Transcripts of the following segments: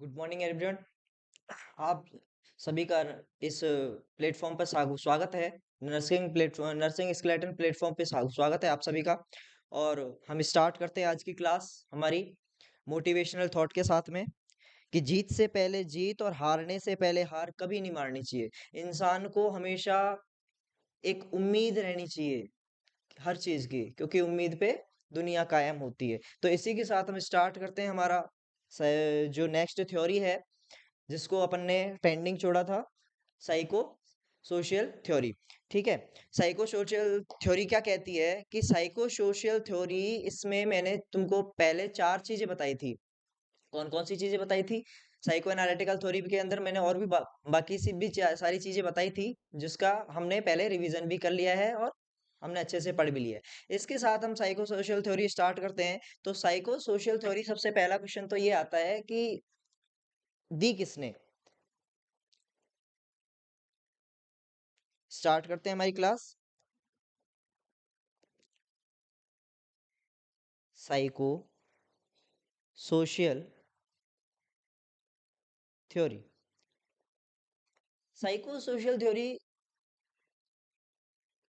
Good morning everyone. आप सभी का इस प्लेटफॉर्म पर स्वागत है। नर्सिंग स्केलेटन प्लेटफॉर्म पे स्वागत है आप सभी का। और हम स्टार्ट करते हैं आज की क्लास हमारी मोटिवेशनल थॉट के साथ में कि जीत से पहले जीत और हारने से पहले हार कभी नहीं मारनी चाहिए। इंसान को हमेशा एक उम्मीद रहनी चाहिए हर चीज की, क्योंकि उम्मीद पे दुनिया कायम होती है। तो इसी के साथ हम स्टार्ट करते हैं हमारा जो नेक्स्ट थ्योरी है, जिसको अपन ने पेंडिंग छोड़ा था, साइको सोशल थ्योरी। ठीक है। साइको सोशल थ्योरी क्या कहती है कि साइको सोशल थ्योरी, इसमें मैंने तुमको पहले चार चीजें बताई थी। कौन कौन सी चीजें बताई थी? साइको एनालिटिकल थ्योरी के अंदर मैंने और भी बाकी सी भी सारी चीजें बताई थी, जिसका हमने पहले रिवीजन भी कर लिया है और हमने अच्छे से पढ़ भी लिया है। इसके साथ हम साइको सोशल थ्योरी स्टार्ट करते हैं। तो साइको सोशल थ्योरी, सबसे पहला क्वेश्चन तो ये आता है कि दी किसने। स्टार्ट करते हैं हमारी class. Psycho social theory. Psycho social theory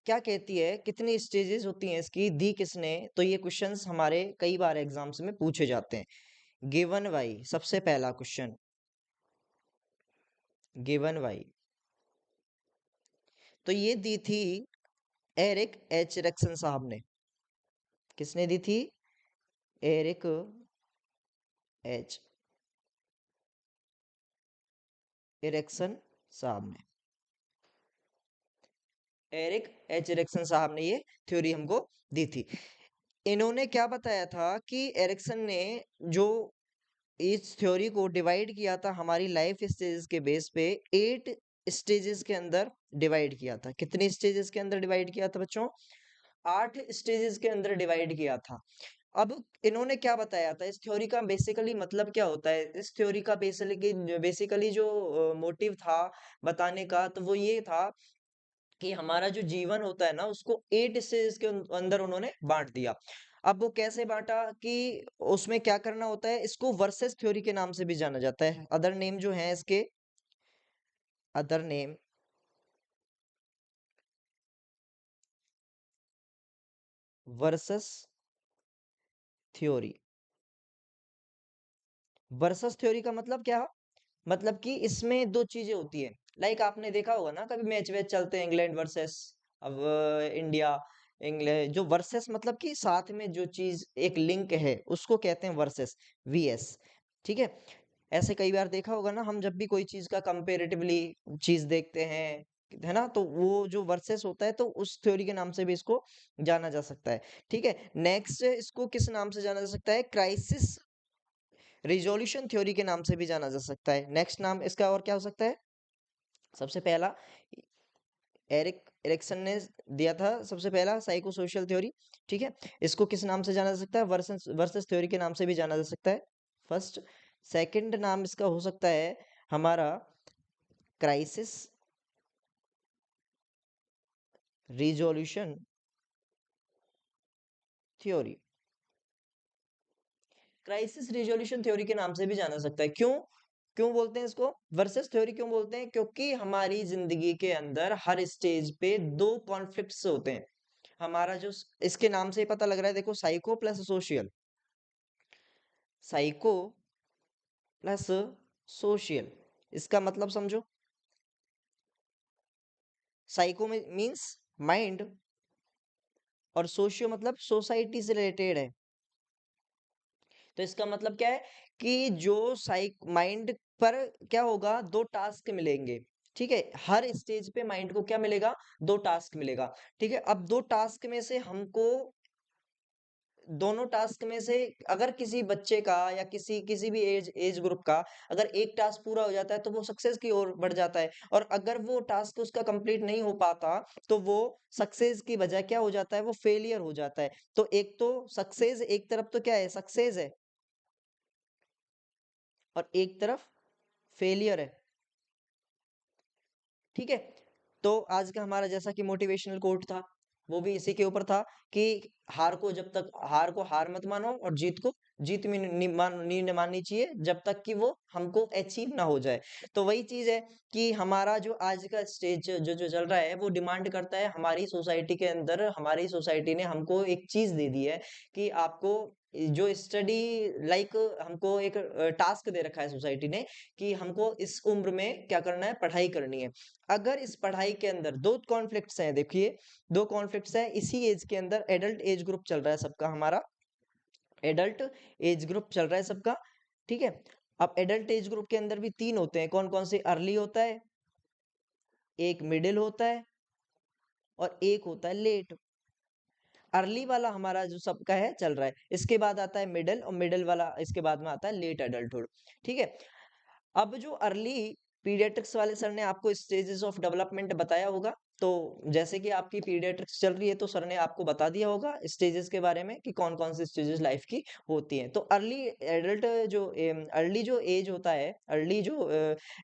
क्या कहती है, कितनी स्टेजेस होती हैं इसकी, दी किसने? तो ये क्वेश्चंस हमारे कई बार एग्जाम्स में पूछे जाते हैं। गिवन वाई, सबसे पहला क्वेश्चन, गिवन वाई। तो ये दी थी एरिक एच एरिक्सन साहब ने। किसने दी थी? एरिक एच एरिक्सन साहब ने। एरिक एच एरिक्सन साहब ने ये थ्योरी हमको दी थी। इन्होंने क्या बताया था कि एरिक्सन ने जो इस थ्योरी को डिवाइड किया था हमारी लाइफ स्टेजेस के बेस पे, 8 स्टेजेस के अंदर डिवाइड किया था। कितने स्टेजेस के अंदर डिवाइड किया था बच्चों? 8 स्टेजेस के अंदर डिवाइड किया था। अब इन्होंने क्या बताया था, इस थ्योरी का बेसिकली मतलब क्या होता है? इस थ्योरी का बेसिकली जो मोटिव था बताने का, तो वो ये था कि हमारा जो जीवन होता है ना, उसको 8 स्टेजेस के अंदर उन्होंने बांट दिया। अब वो कैसे बांटा कि उसमें क्या करना होता है, इसको वर्सेस थ्योरी के नाम से भी जाना जाता है। अदर नेम जो है इसके, other name versus theory. Versus theory का मतलब क्या? मतलब कि इसमें दो चीजें होती है। लाइक आपने देखा होगा ना, कभी मैच वैच चलते हैं, इंग्लैंड वर्सेस अब इंडिया। इंग्लैंड जो वर्सेस मतलब कि साथ में जो चीज एक लिंक है, उसको कहते हैं वर्सेस, वीएस। ठीक है। ऐसे कई बार देखा होगा ना, हम जब भी कोई चीज का कंपेरेटिवली चीज देखते हैं, है ना, तो वो जो वर्सेस होता है, तो उस थ्योरी के नाम से भी इसको जाना जा सकता है। ठीक है। नेक्स्ट, इसको किस नाम से जाना जा सकता है? क्राइसिस रिजोल्यूशन थ्योरी के नाम से भी जाना जा सकता है। नेक्स्ट नाम इसका और क्या हो सकता है? सबसे पहला एरिक एरिक्सन ने दिया था, सबसे पहला साइको सोशल थ्योरी। ठीक है। इसको किस नाम से जाना जा सकता है? वर्सेस वर्सेस थ्योरी के नाम से भी जाना जा सकता है, फर्स्ट। सेकंड नाम इसका हो सकता है हमारा crisis resolution theory. Crisis resolution theory के नाम से भी जाना सकता है। क्यों? क्यों बोलते हैं इसको वर्सेस थ्योरी? क्यों बोलते हैं? क्योंकि हमारी जिंदगी के अंदर हर स्टेज पे दो कॉन्फ्लिक्ट्स होते हैं। हमारा जो इसके नाम से ही पता लग रहा है, देखो, psycho plus social, psycho plus social, इसका मतलब समझो। साइको में मींस माइंड, और सोशियो मतलब सोसाइटी से रिलेटेड है। तो इसका मतलब क्या है कि जो साइक माइंड पर क्या होगा, दो टास्क मिलेंगे। ठीक है। हर स्टेज पे माइंड को क्या मिलेगा? दो टास्क मिलेगा। ठीक है। अब दो टास्क में से हमको, दोनों टास्क में से अगर किसी बच्चे का या किसी किसी भी एज एज ग्रुप का अगर एक टास्क पूरा हो जाता है, तो वो सक्सेस की ओर बढ़ जाता है। और अगर वो टास्क उसका कंप्लीट नहीं हो पाता, तो वो सक्सेस की बजाय क्या हो जाता है? वो फेलियर हो जाता है। तो एक तो सक्सेस, एक तरफ तो क्या है, सक्सेस है, और एक तरफ फेलियर है। ठीक है। तो आज का हमारा जैसा कि मोटिवेशनल कोट था, वो भी इसी के ऊपर था कि हार को हार मत मानो और जीत को जीत भी नहीं माननी चाहिए जब तक कि वो हमको अचीव ना हो जाए। तो वही चीज है कि हमारा जो आज का स्टेज जो जो चल रहा है वो डिमांड करता है, हमारी सोसाइटी के अंदर हमारी सोसाइटी ने हमको एक चीज दे दी है कि आपको जो स्टडी लाइक हमको एक टास्क दे रखा है सोसाइटी ने कि हमको इस उम्र में क्या करना है, पढ़ाई करनी है। अगर इस पढ़ाई के अंदर दो कॉन्फ्लिक्ट्स हैं, देखिए दो कॉन्फ्लिक्ट्स हैं इसी एज के अंदर, एडल्ट एज ग्रुप चल रहा है सबका, हमारा एडल्ट एज ग्रुप चल रहा है सबका, ठीक है। अब एडल्ट एज ग्रुप के अंदर भी तीन होते हैं, कौन कौन से, अर्ली होता है, एक मिडिल होता है और एक होता है लेट। अर्ली वाला हमारा जो सबका है चल रहा है, इसके बाद आता है मिडिल, और मिडिल वाला इसके बाद में आता है लेट एडल्टहुड, ठीक है। अब जो अर्ली पीडियाट्रिक्स वाले सर ने आपको स्टेजेस ऑफ डेवलपमेंट बताया होगा, तो जैसे कि आपकी पीडियाट्रिक्स चल रही है तो सर ने आपको बता दिया होगा स्टेजेस के बारे में कि कौन कौन सी स्टेजेस लाइफ की होती हैं। तो अर्ली एडल्ट जो अर्ली जो एज होता है, अर्ली जो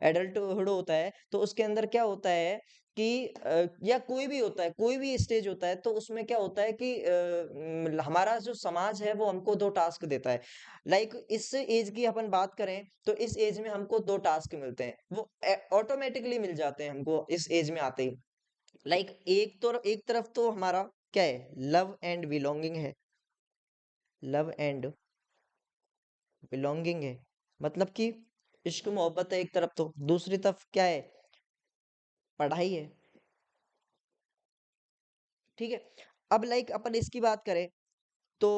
एडल्टहुड होता है, तो उसके अंदर क्या होता है कि या कोई भी होता है, कोई भी स्टेज होता है, तो उसमें क्या होता है कि हमारा जो समाज है वो हमको दो टास्क देता है। लाइक इस एज की अपन बात करें तो इस एज में हमको दो टास्क मिलते हैं, वो ऑटोमेटिकली मिल जाते हैं हमको इस एज में आते ही। लाइक एक तरफ तो हमारा क्या है, लव एंड बिलोंगिंग है, लव एंड बिलोंगिंग है, मतलब कि इश्क मोहब्बत है एक तरफ, तो दूसरी तरफ क्या है, पढ़ाई है, ठीक है। अब लाइक अपन इसकी बात करें तो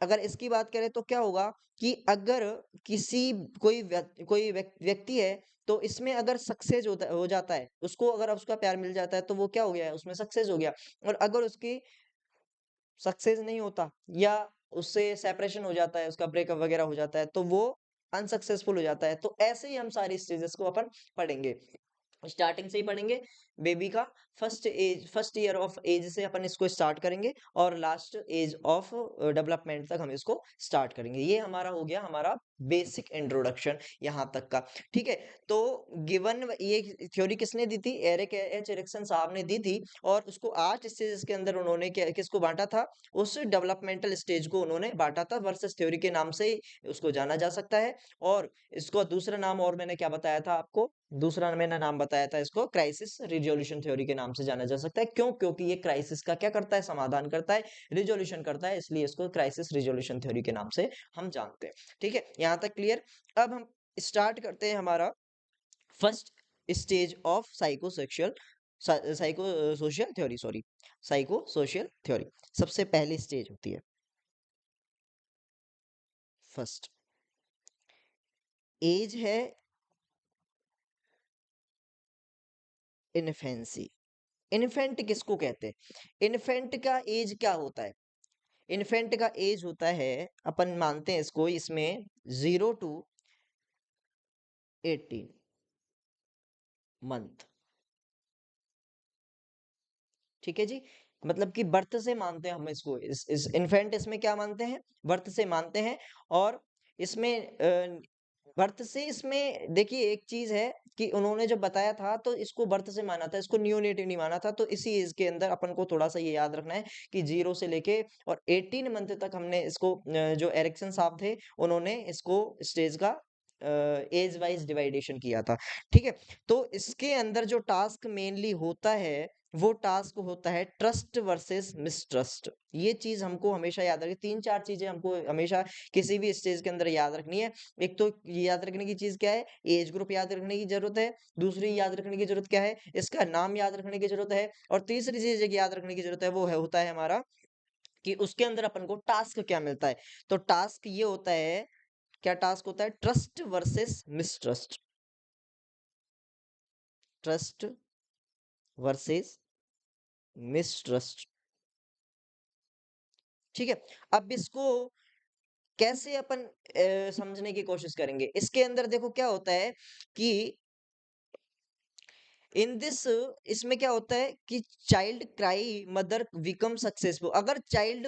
अगर इसकी बात करें तो क्या होगा कि अगर किसी व्यक्ति है, तो इसमें अगर सक्सेस हो जाता है, उसको अगर उसका प्यार मिल जाता है तो वो क्या हो गया है, उसमें सक्सेस हो गया। और अगर उसकी सक्सेस नहीं होता या उससे सेपरेशन हो जाता है, उसका ब्रेकअप वगैरह हो जाता है, तो वो अनसक्सेसफुल हो जाता है। तो ऐसे ही हम सारी स्टेजेस को अपन पढ़ेंगे, स्टार्टिंग से ही पढ़ेंगे। बेबी का फर्स्ट ईयर ऑफ एज से अपन इसको स्टार्ट करेंगे और लास्ट एज ऑफ डेवलपमेंट तक हम इसको स्टार्ट करेंगे। ये हमारा हो गया, हमारा बेसिक इंट्रोडक्शन यहाँ तक का, ठीक है। तो गिवन ये थ्योरी किसने दी थी, एरिक एच एरिक्सन साहब ने दी थी, और उसको 8 स्टेजेस के अंदर उन्होंने किसको बांटा था, उस डेवलपमेंटल स्टेज को उन्होंने बांटा था, वर्सेस थ्योरी के नाम से ही उसको जाना जा सकता है। और इसको दूसरा नाम और मैंने क्या बताया था आपको, दूसरा मैंने नाम बताया था, इसको क्राइसिस रिजोल्यूशन थ्योरी के नाम से जाना जा सकता है। क्यों? क्योंकि ये क्राइसिस का क्या करता है, समाधान करता है, रिजोल्यूशन करता है, इसलिए इसको क्राइसिस रिजोल्यूशन थ्योरी के नाम से हम जानते हैं, ठीक है। यहां तक क्लियर। अब हम स्टार्ट करते हैं हमारा first stage of psychosexual psycho social theory, sorry, psycho social theory. सबसे पहली स्टेज होती है फर्स्ट एज है इन्फेंसी। इन्फेंट किसको कहते हैं, इन्फेंट का एज क्या होता है, इन्फेंट का एज होता है, अपन मानते हैं इसको, इसमें 0 to 18 मंथ, ठीक है जी। मतलब कि बर्थ से मानते हैं हम इसको, इस इन्फेंट इसमें क्या मानते हैं, बर्थ से मानते हैं। और इसमें बर्थ से, इसमें देखिए एक चीज है कि उन्होंने जब बताया था तो इसको बर्थ से माना था, इसको नियोनेट नहीं माना था। तो इसी एज के अंदर अपन को थोड़ा सा ये याद रखना है कि 0 से लेके और 18 मंथ तक हमने इसको जो एरिक्सन साहब थे उन्होंने इसको स्टेज का एज वाइज डिवाइडेशन किया था, ठीक है। तो इसके अंदर जो टास्क मेनली होता है वो टास्क होता है ट्रस्ट वर्सेस मिसट्रस्ट। ये चीज हमको हमेशा याद रखनी, तीन चार चीजें हमको हमेशा किसी भी स्टेज के अंदर याद रखनी है। एक तो ये याद रखने की चीज क्या है, एज ग्रुप याद रखने की जरूरत है। दूसरी याद रखने की जरूरत क्या है, इसका नाम याद रखने की जरूरत है। और तीसरी चीज एक याद रखने की जरूरत है, वो है होता है हमारा कि उसके अंदर अपन को टास्क क्या मिलता है। तो टास्क ये होता है, क्या टास्क होता है, trust versus mistrust, trust versus mistrust, ठीक है। अब इसको कैसे अपन समझने की कोशिश करेंगे, इसके अंदर देखो क्या होता है कि इन दिस, इसमें क्या होता है कि child cry mother become successful. अगर चाइल्ड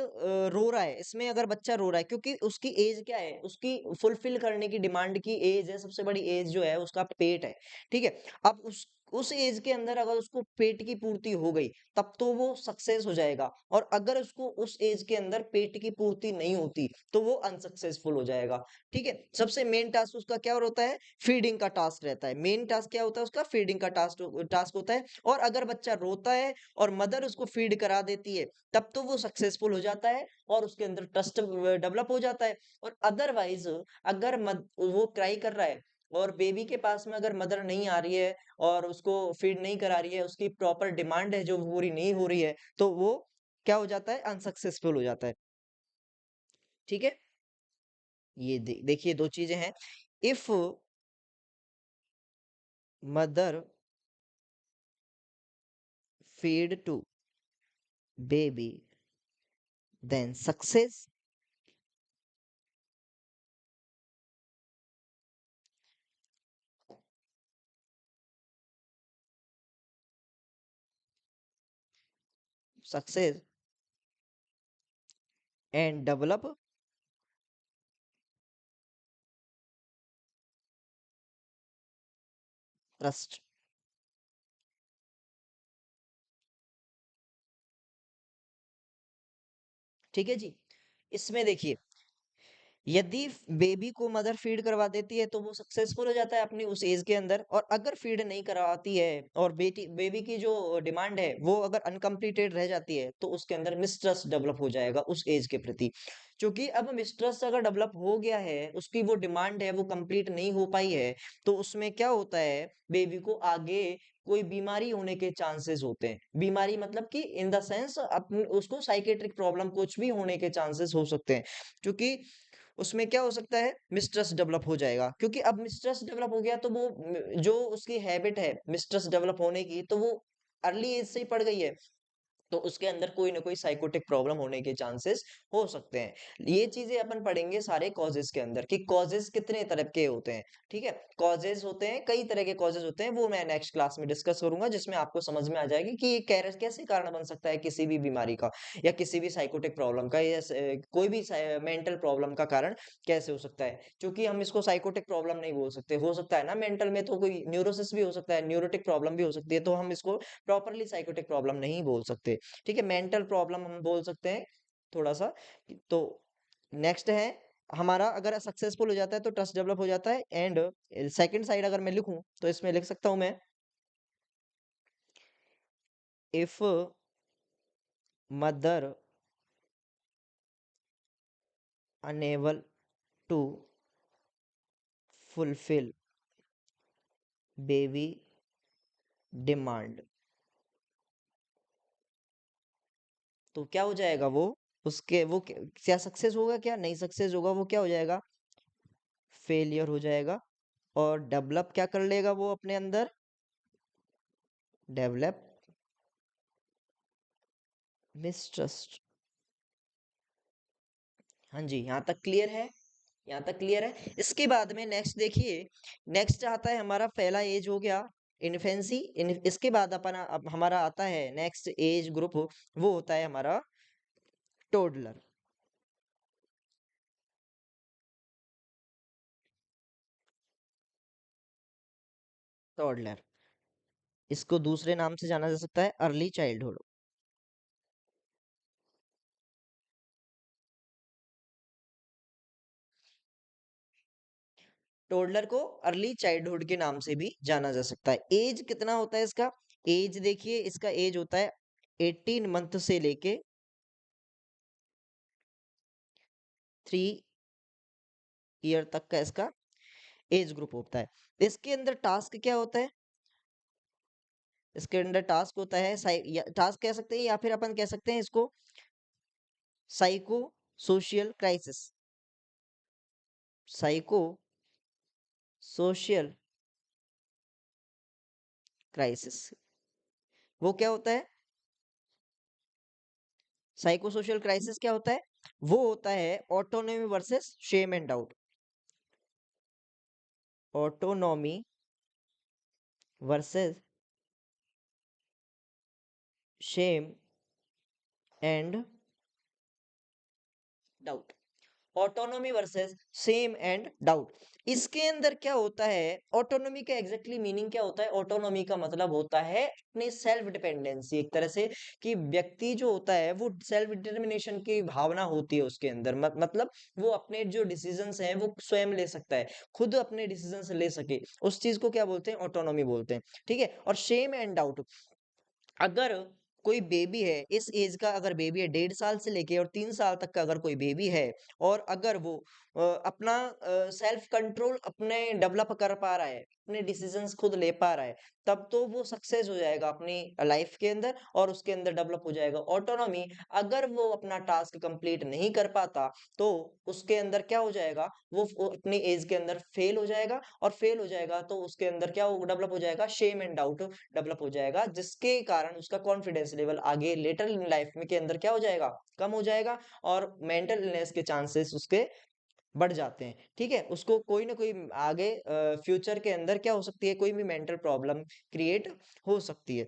रो रहा है, इसमें अगर बच्चा रो रहा है, क्योंकि उसकी एज क्या है, उसकी फुलफिल करने की डिमांड की एज है, सबसे बड़ी एज जो है उसका पेट है, ठीक है। अब उस एज के अंदर अगर उसको पेट की पूर्ति हो गई तब तो वो सक्सेस हो जाएगा, और अगर उसको उस एज के अंदर पेट की पूर्ति नहीं होती तो वो अनसक्सेसफुल हो जाएगा। ठीक है, सबसे मेन टास्क उसका क्या होता है, फीडिंग का टास्क रहता है। मेन टास्क क्या होता है उसका, फीडिंग का टास्क टास्क होता है। और अगर बच्चा रोता है और मदर उसको फीड करा देती है तब तो वो सक्सेसफुल हो जाता है और उसके अंदर ट्रस्ट डेवलप हो जाता है। और अदरवाइज अगर वो क्राई कर रहा है और बेबी के पास में अगर मदर नहीं आ रही है और उसको फीड नहीं करा रही है, उसकी प्रॉपर डिमांड है जो पूरी नहीं हो रही है, तो वो क्या हो जाता है, अनसक्सेसफुल हो जाता है। ठीक है, ये देखिए दो चीजें हैं। If mother feed to baby then success, success and develop trust. ठीक है जी, इसमें देखिए, यदि बेबी को मदर फीड करवा देती है तो वो सक्सेसफुल हो जाता है अपनी उस एज के अंदर, और अगर फीड नहीं करवाती है और बेबी की जो डिमांड है वो अगर अनकम्प्लीटेड रह जाती है तो उसके अंदर मिसट्रस्ट डेवलप हो जाएगा उस एज के प्रति। क्योंकि अब मिसट्रस्ट अगर डेवलप हो गया है, उसकी वो डिमांड है वो कंप्लीट नहीं हो पाई है, तो उसमें क्या होता है, बेबी को आगे कोई बीमारी होने के चांसेस होते हैं। बीमारी मतलब कि इन द सेंस अपन उसको साइकेट्रिक प्रॉब्लम कुछ भी होने के चांसेस हो सकते हैं। क्योंकि उसमें क्या हो सकता है, मिसट्रस्ट डेवलप हो जाएगा। क्योंकि अब मिसट्रस्ट डेवलप हो गया तो वो जो उसकी हैबिट है मिसट्रस्ट डेवलप होने की, तो वो अर्ली एज से ही पड़ गई है, तो उसके अंदर कोई ना कोई साइकोटिक प्रॉब्लम होने के चांसेस हो सकते हैं। ये चीजें अपन पढ़ेंगे सारे कॉजेस के अंदर कि कॉजेस कितने तरह के होते हैं। ठीक है, कॉजेस होते हैं, कई तरह के कॉजेस होते हैं, वो मैं नेक्स्ट क्लास में डिस्कस करूंगा, जिसमें आपको समझ में आ जाएगी कि ये कैसे कारण बन सकता है किसी भी बीमारी का, या किसी भी साइकोटिक प्रॉब्लम का, या कोई भी मेंटल प्रॉब्लम का कारण कैसे हो सकता है। क्योंकि हम इसको साइकोटिक प्रॉब्लम नहीं बोल सकते, हो सकता है ना मेंटल में तो कोई न्यूरोसिस भी हो सकता है, न्यूरोटिक प्रॉब्लम भी हो सकती है, तो हम इसको प्रॉपरली साइकोटिक प्रॉब्लम नहीं बोल सकते। ठीक है, मेंटल प्रॉब्लम हम बोल सकते हैं थोड़ा सा। तो नेक्स्ट है हमारा, अगर सक्सेसफुल हो जाता है तो ट्रस्ट डेवलप हो जाता है। एंड सेकंड साइड अगर मैं लिखूं तो इसमें लिख सकता हूं मैं, if mother enable to fulfil baby demand, तो क्या हो जाएगा, वो उसके वो क्या सक्सेस होगा, क्या नहीं सक्सेस होगा, वो क्या हो जाएगा, फेलियर हो जाएगा। और डेवलप क्या कर लेगा वो अपने अंदर, डेवलप मिसट्रस्ट। हाँ जी, यहाँ तक क्लियर है, यहाँ तक क्लियर है। इसके बाद में नेक्स्ट देखिए, नेक्स्ट आता है हमारा, पहला एज हो गया इन्फेंसी। इसके बाद अपन अब हमारा आता है नेक्स्ट एज ग्रुप, वो होता है हमारा टोडलर। टोडलर, इसको दूसरे नाम से जाना जा सकता है अर्ली चाइल्डहुड। टोडलर को अर्ली चाइल्डहुड के नाम से भी जाना जा सकता है। एज कितना होता है इसका, एज देखिए, इसका एज होता है 18 मंथ से लेके 3 ईयर तक का इसका एज ग्रुप होता है। इसके अंदर टास्क क्या होता है, इसके अंदर टास्क होता है, टास्क कह सकते हैं या फिर अपन कह सकते हैं इसको psycho social crisis. Psycho social crisis, वो क्या होता है, साइको सोशियल क्राइसिस क्या होता है, वो होता है autonomy versus Shem and doubt. Autonomy versus Shem and doubt. Autonomy versus same and doubt. इसके अंदर क्या होता है, ऑटोनॉमी का एग्जैक्टली मीनिंग क्या होता है? ऑटोनॉमी का मतलब होता है अपनी सेल्फ डिपेंडेंसी, एक तरह से कि व्यक्ति जो होता है वो सेल्फ डिटर्मिनेशन की भावना होती है उसके अंदर, मतलब वो अपने जो डिसीजंस हैं वो स्वयं ले सकता है, खुद अपने डिसीजंस ले सके, उस चीज को क्या बोलते हैं? ऑटोनॉमी बोलते हैं। ठीक है। और शेम एंड डाउट, अगर कोई बेबी है, इस एज का अगर बेबी है, 1.5 साल से लेके और 3 साल तक का अगर कोई बेबी है, और अगर वो अपना सेल्फ कंट्रोल अपने डेवलप कर पा रहा है, अपने डिसीजंस खुद ले पा रहा है, तब तो वो सक्सेस हो जाएगा अपनी लाइफ के अंदर, और उसके अंदर डेवलप हो जाएगा ऑटोनॉमी। अगर वो अपना टास्क कंप्लीट नहीं कर पाता, तो उसके अंदर क्या हो जाएगा? वो अपनी एज के अंदर फेल हो जाएगा, और फेल हो जाएगा तो उसके अंदर क्या डेवलप हो जाएगा? शेम एंड डाउट डेवलप हो जाएगा, जिसके कारण उसका कॉन्फिडेंस लेवल आगे लेटर इन लाइफ में के अंदर क्या हो जाएगा? कम हो जाएगा, और मेंटल इलनेस के चांसेस उसके बढ़ जाते हैं। ठीक है। उसको कोई ना कोई आगे फ्यूचर के अंदर क्या हो सकती है? कोई भी मेंटल प्रॉब्लम क्रिएट हो सकती है।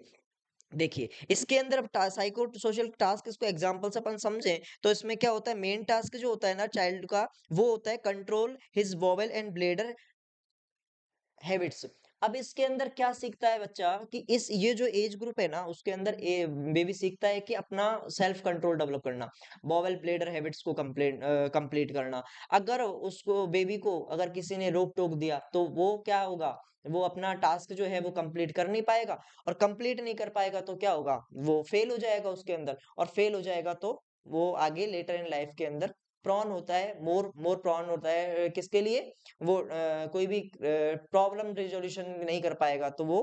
देखिए, इसके अंदर अब साइको सोशल टास्क, इसको एग्जांपल से अपन समझें तो इसमें क्या होता है? मेन टास्क जो होता है ना चाइल्ड का, वो होता है control his vowel and bladder habits. अब इसके अंदर क्या सीखता है बच्चा कि इस ये जो एज ग्रुप है ना, उसके अंदर बेबी सीखता है कि अपना सेल्फ कंट्रोल डेवलप करना, बॉवेल प्लेडर हैबिट्स को कंप्लीट करना। अगर उसको बेबी को अगर किसी ने रोक टोक दिया, तो वो क्या होगा? वो अपना टास्क जो है वो कंप्लीट कर नहीं पाएगा, और कंप्लीट नहीं कर पाएगा तो क्या होगा? वो फेल हो जाएगा उसके अंदर, और फेल हो जाएगा तो वो आगे लेटर इन लाइफ के अंदर प्रॉन होता है, मोर मोर प्रॉन होता है किसके लिए? वो कोई भी प्रॉब्लम रिजोल्यूशन नहीं कर पाएगा, तो वो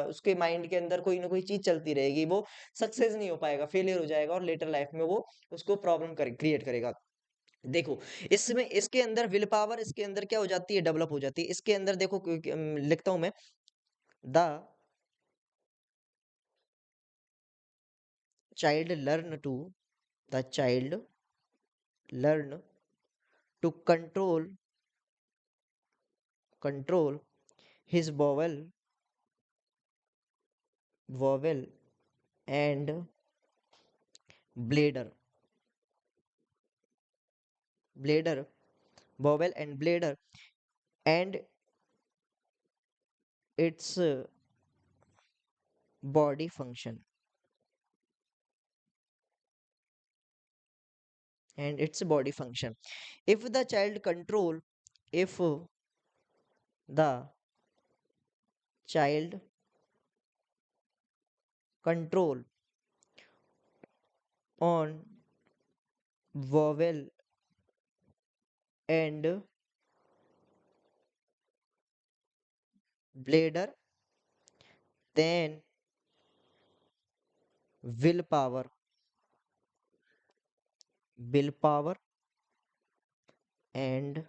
उसके माइंड के अंदर कोई ना कोई चीज चलती रहेगी, वो सक्सेस नहीं हो पाएगा, फेलियर हो जाएगा, और लेटर लाइफ में वो उसको प्रॉब्लम क्रिएट करेगा। देखो, इसमें इसके अंदर विल पावर इसके अंदर क्या हो जाती है? डेवलप हो जाती है। इसके अंदर देखो, लिखता हूं मैं, the child learn to the child learn to control his vowel and bladder bladder vowel and bladder, and its body function and its body function. If the child control if the child control on vowel and bladder, then willpower willpower and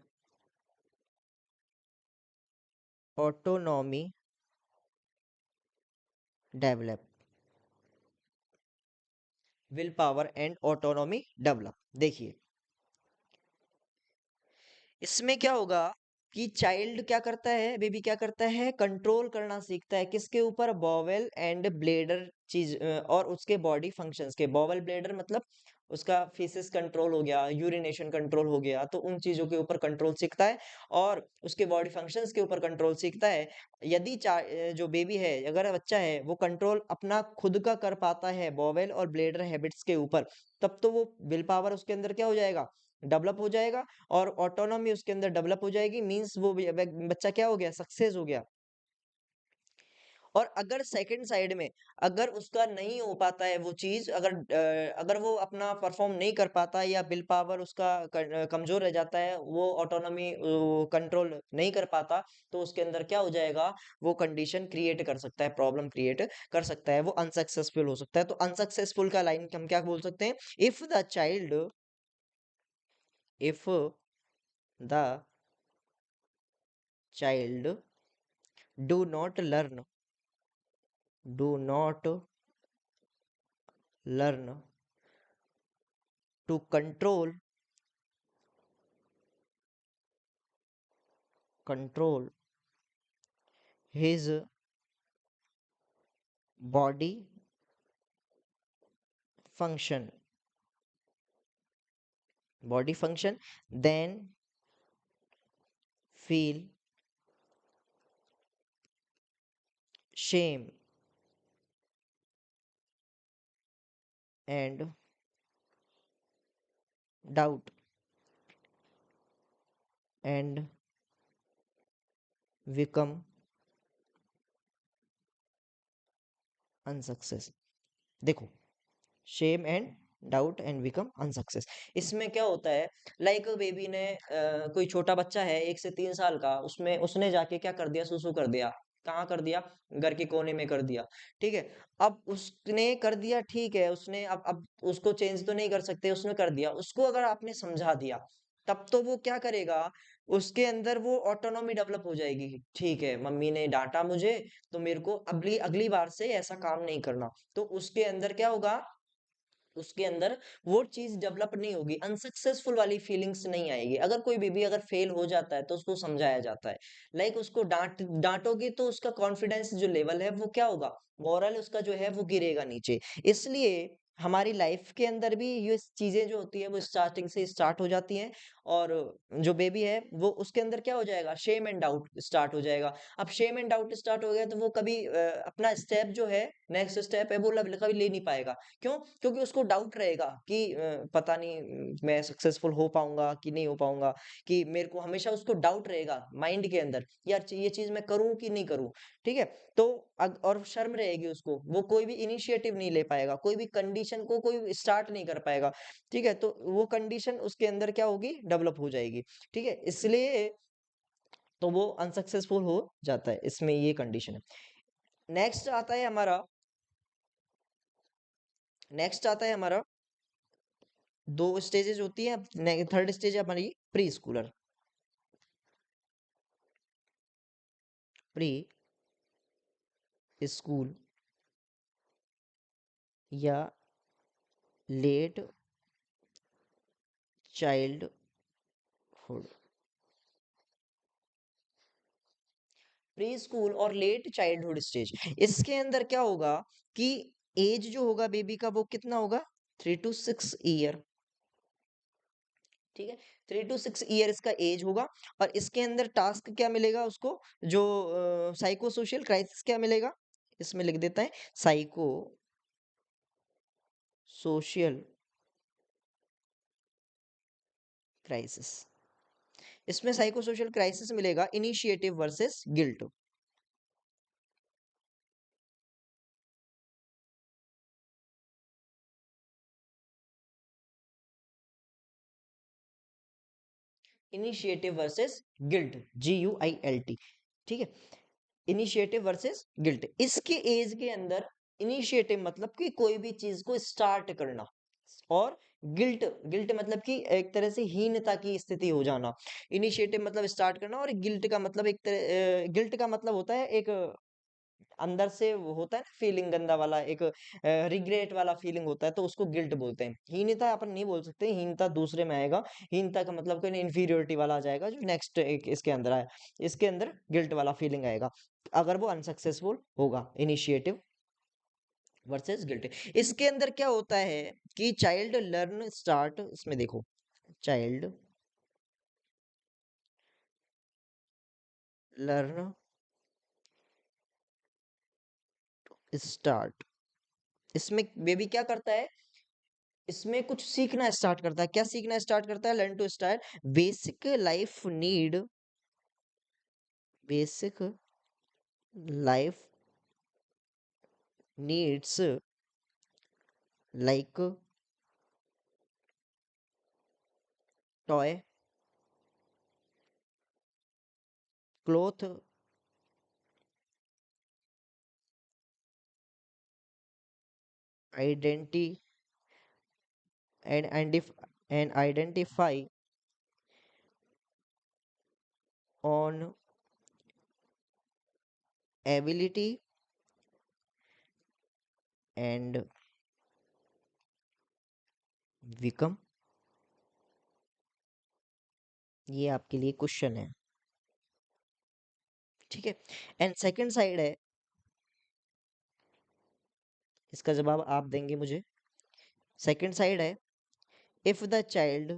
autonomy develop will power and autonomy develop. देखिए, इसमें क्या होगा कि child क्या करता है, baby क्या करता है? कंट्रोल करना सीखता है किसके ऊपर? बॉवेल एंड ब्लेडर चीज, और उसके बॉडी फंक्शंस के। बॉवेल ब्लेडर मतलब उसका फीसेस कंट्रोल हो गया, यूरिनेशन कंट्रोल हो गया, तो उन चीजों के ऊपर कंट्रोल सीखता है, और उसके बॉडी फंक्शंस के ऊपर कंट्रोल सीखता है। यदि जो बेबी है, अगर बच्चा है, वो कंट्रोल अपना खुद का कर पाता है बॉवेल और ब्लेडर हैबिट्स के ऊपर, तब तो वो विल पावर उसके अंदर क्या हो जाएगा? डेवलप हो जाएगा, और ऑटोनॉमी उसके अंदर डेवलप हो जाएगी, मींस वो बच्चा क्या हो गया? सक्सेस हो गया। और अगर सेकंड साइड में, अगर उसका नहीं हो पाता है वो चीज, अगर वो अपना परफॉर्म नहीं कर पाता, या विल पावर उसका कमजोर रह जाता है, वो ऑटोनॉमी कंट्रोल नहीं कर पाता, तो उसके अंदर क्या हो जाएगा? वो कंडीशन क्रिएट कर सकता है, प्रॉब्लम क्रिएट कर सकता है, वो अनसक्सेसफुल हो सकता है। तो अनसक्सेसफुल का लाइन हम क्या बोल सकते हैं? If the child do not learn to control his body function body function, then feel shame and doubt and become unsuccess. देखो, shame and doubt and become unsuccess, इसमें क्या होता है, लाइक बेबी ने कोई छोटा बच्चा है 1 से 3 साल का, उसमें उसने जाके क्या कर दिया, सुसु कर दिया। कहाँ कर दिया? घर के कोने में कर दिया। ठीक है। अब उसने कर दिया, ठीक है, उसने अब उसको चेंज तो नहीं कर सकते, उसने कर दिया, उसको अगर आपने समझा दिया, तब तो वो क्या करेगा, उसके अंदर वो ऑटोनॉमी डेवलप हो जाएगी। ठीक है, मम्मी ने डांटा मुझे, तो मेरे को अगली अगली बार से ऐसा काम नहीं करना। तो उसके अंदर क्या होगा, उसके अंदर वो चीज डेवलप नहीं होगी, अनसक्सेसफुल वाली फीलिंग्स नहीं आएगी। अगर कोई बेबी अगर फेल हो जाता है तो उसको समझाया जाता है, लाइक उसको डांटोगे तो उसका कॉन्फिडेंस जो लेवल है वो क्या होगा, मोरल उसका जो है वो गिरेगा नीचे। इसलिए हमारी लाइफ के अंदर भी ये चीजें जो होती है वो स्टार्टिंग से स्टार्ट हो जाती हैं। और जो बेबी है वो उसके अंदर क्या हो जाएगा, शेम एंड डाउट स्टार्ट हो जाएगा। अब शेम एंड डाउट स्टार्ट हो गया तो वो कभी अपना स्टेप जो है, नेक्स्ट स्टेप है वो कभी ले नहीं पाएगा। क्यों? क्योंकि उसको डाउट रहेगा कि पता नहीं मैं सक्सेसफुल हो पाऊंगा कि नहीं हो पाऊंगा, कि मेरे को हमेशा उसको डाउट रहेगा माइंड के अंदर, यार ये चीज मैं करूं कि नहीं करूं। ठीक है। तो और शर्म रहेगी उसको, वो कोई भी इनिशिएटिव नहीं ले पाएगा, कोई भी कंडीशन को कोई स्टार्ट नहीं कर पाएगा। ठीक है। तो वो कंडीशन उसके अंदर क्या होगी, डेवलप हो जाएगी। ठीक है। इसलिए तो वो अनसक्सेसफुल हो जाता है, इसमें ये कंडीशन है। नेक्स्ट आता है हमारा, नेक्स्ट आता है हमारा, दो स्टेजेस होती है। थर्ड स्टेज है हमारी प्री स्कूलर, प्री स्कूल या लेट चाइल्डहुड। प्री स्कूल और लेट चाइल्डहुड स्टेज, इसके अंदर क्या होगा कि एज जो होगा बेबी का वो कितना होगा, 3 to 6 ईयर। ठीक है। 3 to 6 ईयर इसका एज होगा। और इसके अंदर टास्क क्या मिलेगा उसको, जो साइको सोशल क्राइसिस क्या मिलेगा, इसमें लिख देता है साइको सोशल क्राइसिस। इसमें साइको सोशल क्राइसिस मिलेगा, initiative versus guilt. Initiative versus guilt, GUILT। ठीक है। इनिशिएटिव वर्सेस गिल्ट, इसके एज के अंदर इनिशिएटिव मतलब कि कोई भी चीज को स्टार्ट करना, और गिल्ट, गिल्ट मतलब कि एक तरह से हीनता की स्थिति हो जाना। इनिशिएटिव मतलब स्टार्ट करना, और गिल्ट का मतलब एक तरह, गिल्ट का मतलब होता है एक अंदर से वो होता है ना फीलिंग गंदा वाला, एक रिग्रेट वाला फीलिंग होता है, तो उसको गिल्ट बोलते हैं। हीनता अपन नहीं बोल सकते, हीनता दूसरे में आएगा। हीनता का मतलब कोई इन्फीरियोरिटी वाला आ जाएगा, जो नेक्स्ट एक इसके अंदर आए, इसके अंदर गिल्ट वाला फीलिंग आएगा अगर वो अनसक्सेसफुल होगा, इनिशिएटिव वर्सेस गिल्ट। इसके अंदर क्या होता है कि चाइल्ड लर्न स्टार्ट, इसमें देखो, चाइल्ड लर्न स्टार्ट, इसमें बेबी क्या करता है, इसमें कुछ सीखना स्टार्ट करता है। क्या सीखना स्टार्ट करता है, learn to start basic life need, basic life needs like toy, cloth, identity and identify on ability and become. ये आपके लिए क्वेश्चन है। ठीक है। एंड सेकंड साइड है, इसका जवाब आप देंगे मुझे। सेकंड साइड है, if the child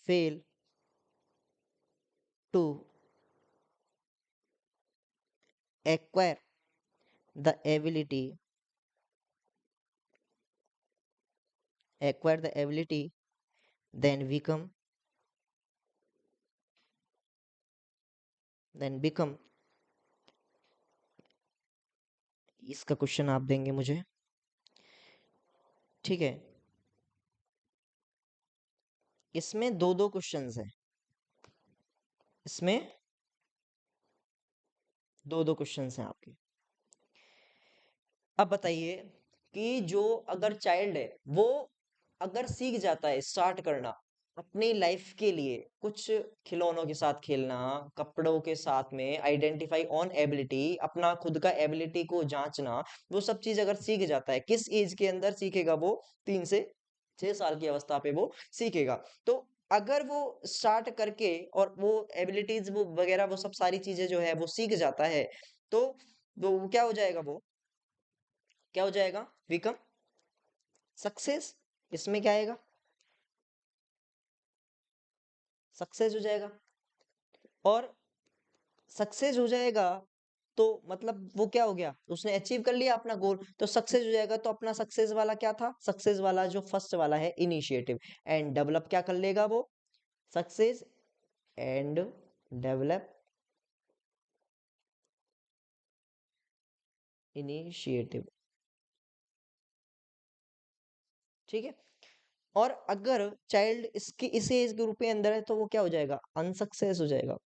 fail to acquire the ability then become इसका क्वेश्चन आप देंगे मुझे, ठीक है। इसमें दो दो क्वेश्चंस हैं, इसमें दो दो क्वेश्चंस हैं आपके। अब बताइए कि जो अगर चाइल्ड है वो अगर सीख जाता है स्टार्ट करना अपनी लाइफ के लिए कुछ खिलौनों के साथ खेलना, कपड़ों के साथ में आइडेंटिफाई ऑन एबिलिटी, अपना खुद का एबिलिटी को जांचना, वो सब चीज अगर सीख जाता है, किस एज के अंदर सीखेगा वो? 3 से 6 साल की अवस्था पे वो सीखेगा। तो अगर वो स्टार्ट करके और वो एबिलिटीज वो वगैरह वो सब सारी चीजें जो है वो सीख जाता है, तो वो क्या हो जाएगा? वो क्या हो जाएगा? Become success. इसमें क्या आएगा? सक्सेस हो जाएगा। और सक्सेस हो जाएगा तो मतलब वो क्या हो गया? उसने अचीव कर लिया अपना गोल, तो सक्सेस हो जाएगा। तो अपना सक्सेस वाला क्या था? सक्सेस वाला जो फर्स्ट वाला है इनिशिएटिव एंड डेवलप, क्या कर लेगा वो? सक्सेस एंड डेवलप इनिशिएटिव, ठीक है। और अगर चाइल्ड इसकी इस एज ग्रुप के अंदर है तो वो क्या हो जाएगा? अनसक्सेस हो जाएगा।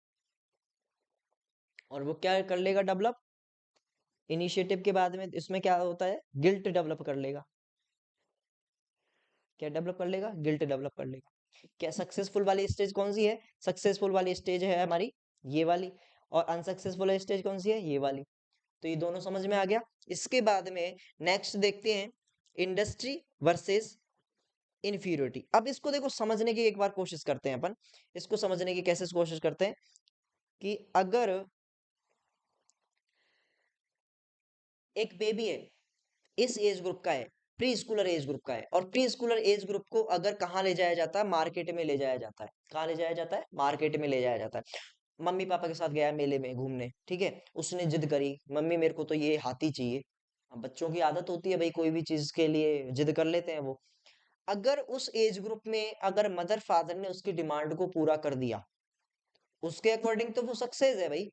और वो क्या कर लेगा? डेवलप इनिशिएटिव के बाद में इसमें क्या होता है? गिल्ट डेवलप कर लेगा। क्या डेवलप कर लेगा? गिल्ट डेवलप कर लेगा। क्या सक्सेसफुल वाली स्टेज कौन सी है? सक्सेसफुल वाली स्टेज है हमारी ये वाली, और अनसक्सेसफुल स्टेज कौन सी है? ये वाली। तो ये दोनों समझ में आ गया। इसके बाद में नेक्स्ट देखते हैं इंडस्ट्री वर्सेस इन्फीरियोरिटी। अब इसको देखो समझने की एक बार कोशिश करते हैं अपन। इसको समझने की कैसे कोशिश करते हैं कि अगर एक बेबी है, इस एज ग्रुप का है, प्री स्कूलर एज ग्रुप का है, और प्री स्कूलर एज ग्रुप को अगर कहाँ ले जाया जाता है? मार्केट में ले जाया जाता है। कहाँ ले जाया जाता है? मार्केट में ले जाया जाता है। मम्मी पापा के साथ गया मेले में घूमने, ठीक है। उसने जिद करी, मम्मी मेरे को तो ये हाथी चाहिए। अब बच्चों की आदत होती है भाई, कोई भी चीज के लिए जिद कर लेते हैं वो। अगर उस एज ग्रुप में अगर मदर फादर ने उसकी डिमांड को पूरा कर दिया, उसके अकॉर्डिंग तो वो सक्सेस है भाई।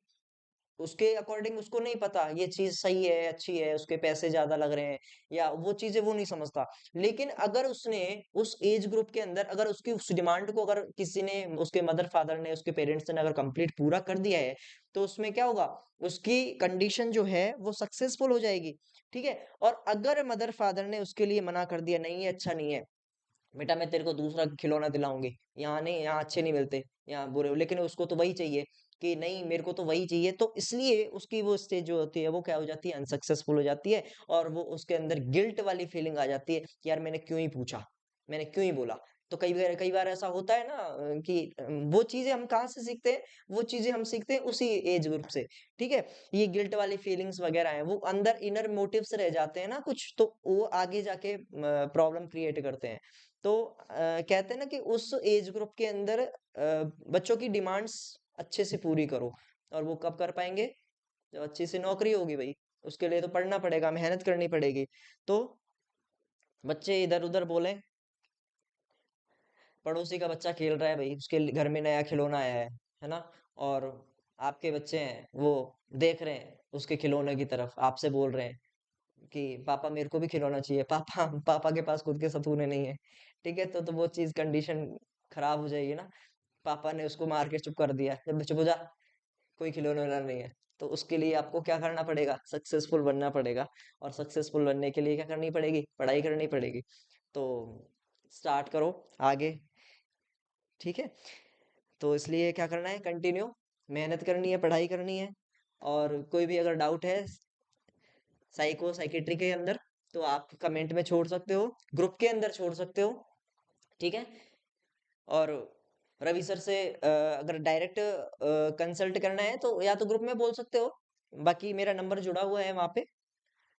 उसके अकॉर्डिंग उसको नहीं पता ये चीज सही है, अच्छी है, उसके पैसे ज्यादा लग रहे हैं, या वो चीजें वो नहीं समझता। लेकिन अगर उसने उस एज ग्रुप के अंदर अगर उसकी उस डिमांड को अगर किसी ने, उसके मदर फादर ने, उसके पेरेंट्स ने अगर कंप्लीट पूरा कर दिया है, तो उसमें क्या होगा? उसकी कंडीशन जो है वो सक्सेसफुल हो जाएगी, ठीक है। और अगर मदर फादर ने उसके लिए मना कर दिया, नहीं ये अच्छा नहीं है बेटा, मैं तेरे को दूसरा खिलौना दिलाऊंगी, यहाँ नहीं, यहाँ अच्छे नहीं मिलते, यहाँ बुरे, लेकिन उसको तो वही चाहिए, कि नहीं मेरे को तो वही चाहिए, तो इसलिए उसकी वो स्टेज जो होती है वो क्या हो जाती है? अनसक्सेसफुल हो जाती है। और वो उसके अंदर गिल्ट वाली फीलिंग आ जाती है कि यार मैंने क्यों ही पूछा, मैंने क्यों ही बोला। तो कई बार ऐसा होता है ना कि वो चीजें हम कहाँ से सीखते हैं? वो चीजें हम सीखते हैं उसी एज ग्रुप से, ठीक है। ये गिल्ट वाली फीलिंग्स वगैरह हैं, वो अंदर इनर मोटिव्स रह जाते हैं ना कुछ, तो वो आगे जाके प्रॉब्लम क्रिएट करते हैं। तो कहते हैं ना कि उस एज ग्रुप के अंदर बच्चों की डिमांड्स अच्छे से पूरी करो। और वो कब कर पाएंगे? जब अच्छी सी नौकरी होगी भाई। उसके लिए तो पढ़ना पड़ेगा, मेहनत करनी पड़ेगी। तो बच्चे इधर उधर बोले, पड़ोसी का बच्चा खेल रहा है भाई, उसके घर में नया खिलौना आया है ना, और आपके बच्चे हैं वो देख रहे हैं उसके खिलौने की तरफ, आपसे बोल रहे हैं कि पापा मेरे को भी खिलौना चाहिए, पापा पापा के पास खुद के सतूने नहीं है, ठीक है। तो वो चीज कंडीशन खराब हो जाएगी ना। पापा ने उसको मार के चुप कर दिया, जब चुप हो जा, कोई खिलौना विलौना नहीं है। तो उसके लिए आपको क्या करना पड़ेगा? सक्सेसफुल बनना पड़ेगा। और सक्सेसफुल बनने के लिए क्या करनी पड़ेगी? पढ़ाई करनी पड़ेगी। तो स्टार्ट करो आगे, ठीक है। तो इसलिए क्या करना है? कंटिन्यू मेहनत करनी है, पढ़ाई करनी है। और कोई भी अगर डाउट है साइकेट्री के अंदर, तो आप कमेंट में छोड़ सकते हो, ग्रुप के अंदर छोड़ सकते हो, ठीक है। और रवि सर से अगर डायरेक्ट कंसल्ट करना है तो या तो ग्रुप में बोल सकते हो, बाकी मेरा नंबर जुड़ा हुआ है वहाँ पे,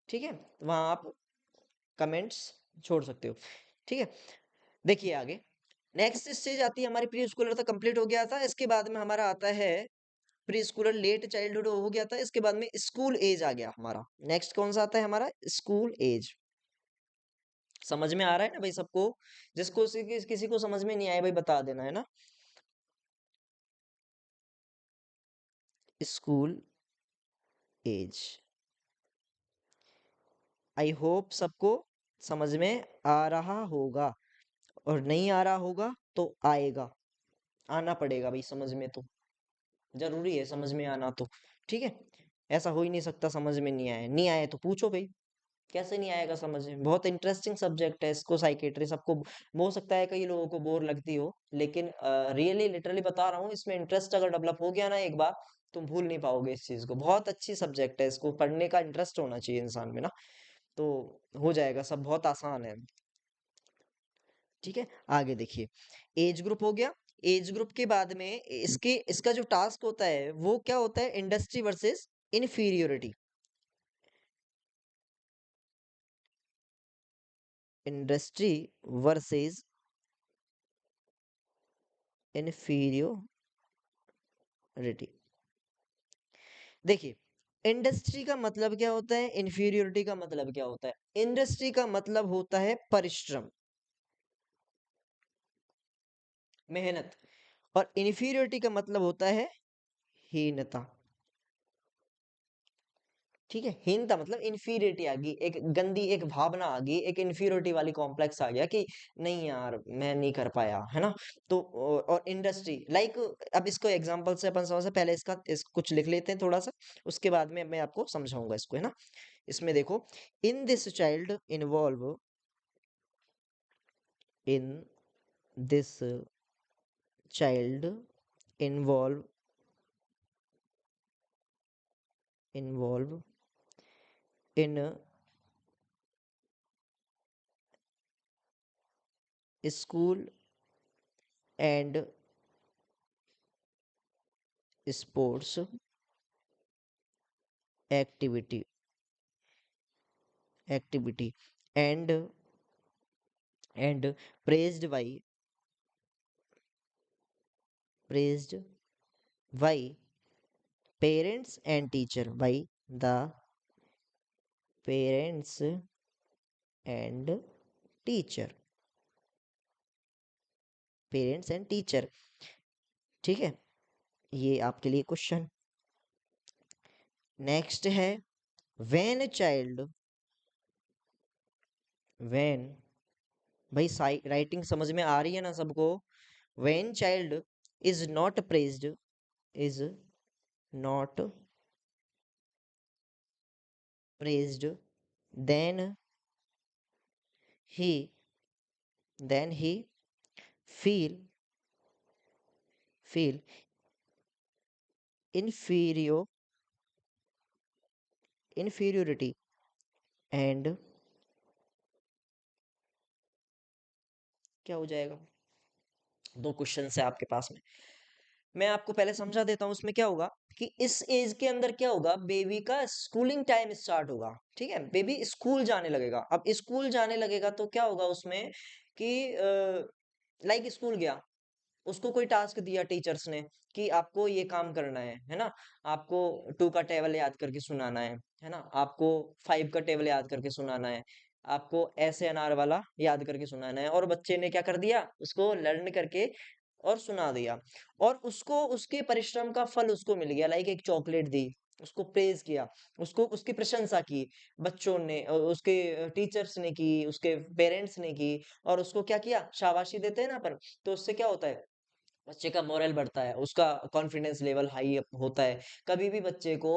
ठीक है। वहाँ आप कमेंट्स छोड़ सकते हो, ठीक है। देखिए आगे, नेक्स्ट स्टेज आती है हमारी प्री स्कूलर, तो कंप्लीट हो गया था। इसके बाद में हमारा आता है प्री स्कूलर, लेट चाइल्डहुड हो गया था। इसके बाद में स्कूल एज आ गया हमारा। नेक्स्ट कौन सा आता है हमारा? School age. समझ में आ रहा है ना भाई सबको? जिसको किसी को समझ में नहीं आया भाई बता देना, है ना? School as. आई होप सबको समझ में आ रहा होगा, और नहीं आ रहा होगा तो आएगा, आना पड़ेगा भाई समझ में। तो जरूरी है समझ में आना तो, ठीक है। ऐसा हो ही नहीं सकता समझ में नहीं आए, नहीं आए तो पूछो भाई, कैसे नहीं आएगा समझ में? बहुत इंटरेस्टिंग सब्जेक्ट है। इसको साइकेट्री सबको हो सकता है कई लोगों को बोर लगती हो, लेकिन रियली लिटरली बता रहा हूँ, इसमें इंटरेस्ट अगर डेवलप हो गया ना एक बार, तुम भूल नहीं पाओगे इस चीज को। बहुत अच्छी सब्जेक्ट है, इसको पढ़ने का इंटरेस्ट होना चाहिए इंसान में ना, तो हो जाएगा सब, बहुत आसान है। ठीक है, आगे देखिए। एज ग्रुप हो गया। एज ग्रुप के बाद में इसका जो टास्क होता है वो क्या होता है? Industry versus inferiority. Industry versus inferiority. देखिए, इंडस्ट्री का मतलब क्या होता है, इन्फीरियोरिटी का मतलब क्या होता है? इंडस्ट्री का मतलब होता है परिश्रम, मेहनत, और इन्फीरियोरिटी का मतलब होता है हीनता। ठीक है, हीनता मतलब इन्फीरियरिटी आ गई, एक गंदी एक भावना आ गई, एक इन्फीरियरिटी वाली कॉम्प्लेक्स आ गया कि नहीं यार मैं नहीं कर पाया, है ना? तो और इंडस्ट्री लाइक, अब इसको एग्जांपल से अपन समझ, पहले इस कुछ लिख लेते हैं थोड़ा सा, उसके बाद में मैं आपको समझाऊंगा इसको, है ना? इसमें देखो, in this child involve, in this child involve, involve in school and sports activity, activity and praised by, praised by parents and teacher, by the parents and teacher, parents and teacher. ठीक है, ये आपके लिए question. Next है when child, when, भाई writing समझ में आ रही है ना सबको? When child is not praised, is not praised, then he, then he feel, feel inferior, inferiority, and क्या हो जाएगा? दो क्वेश्चन है आपके पास में, मैं आपको पहले समझा देता हूँ। उसमें क्या होगा कि इस एज के अंदर क्या होगा, बेबी का स्कूलिंग टाइम स्टार्ट होगा। ठीक है, बेबी स्कूल जाने लगेगा। अब स्कूल जाने लगेगा तो क्या होगा उसमें कि लाइक स्कूल गया, उसको कोई टास्क दिया टीचर्स ने कि आपको ये काम करना है ना? आपको 2 का टेबल याद करके सुनाना है ना? आपको 5 का टेबल याद करके सुनाना है, आपको ऐसे अनार वाला याद करके सुनाना है। और बच्चे ने क्या कर दिया, उसको लर्न करके और सुना दिया, और उसको उसके परिश्रम का फल उसको मिल गया, लाइक एक चॉकलेट दी, उसको प्रेज किया, उसको उसकी प्रशंसा की बच्चों ने, उसके टीचर्स ने की, उसके पेरेंट्स ने की, और उसको क्या किया, शाबाशी देते हैं ना अपन, तो उससे क्या होता है, बच्चे का मोरल बढ़ता है, उसका कॉन्फिडेंस लेवल हाई होता है। कभी भी बच्चे को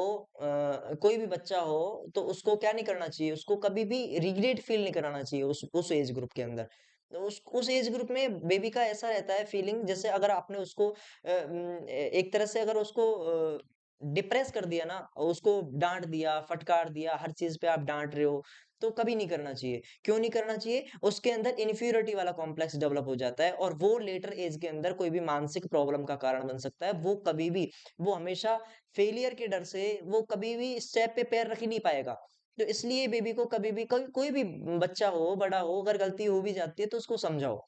कोई भी बच्चा हो तो उसको क्या नहीं करना चाहिए, उसको कभी भी रिग्रेट फील नहीं कराना चाहिए उस एज ग्रुप के अंदर। तो उस एज ग्रुप में बेबी का ऐसा रहता है फीलिंग, जैसे अगर आपने उसको एक तरह से अगर उसको डिप्रेस कर दिया ना, उसको डांट दिया, फटकार दिया, हर चीज पे आप डांट रहे हो, तो कभी नहीं करना चाहिए। क्यों नहीं करना चाहिए? उसके अंदर इन्फीरियरिटी वाला कॉम्प्लेक्स डेवलप हो जाता है, और वो लेटर एज के अंदर कोई भी मानसिक प्रॉब्लम का कारण बन सकता है। वो कभी भी, वो हमेशा फेलियर के डर से वो कभी भी स्टेप पे पैर रख ही नहीं पाएगा। तो इसलिए बेबी को कभी भी, कोई कोई भी बच्चा हो बड़ा हो, अगर गलती हो भी जाती है तो उसको समझाओ,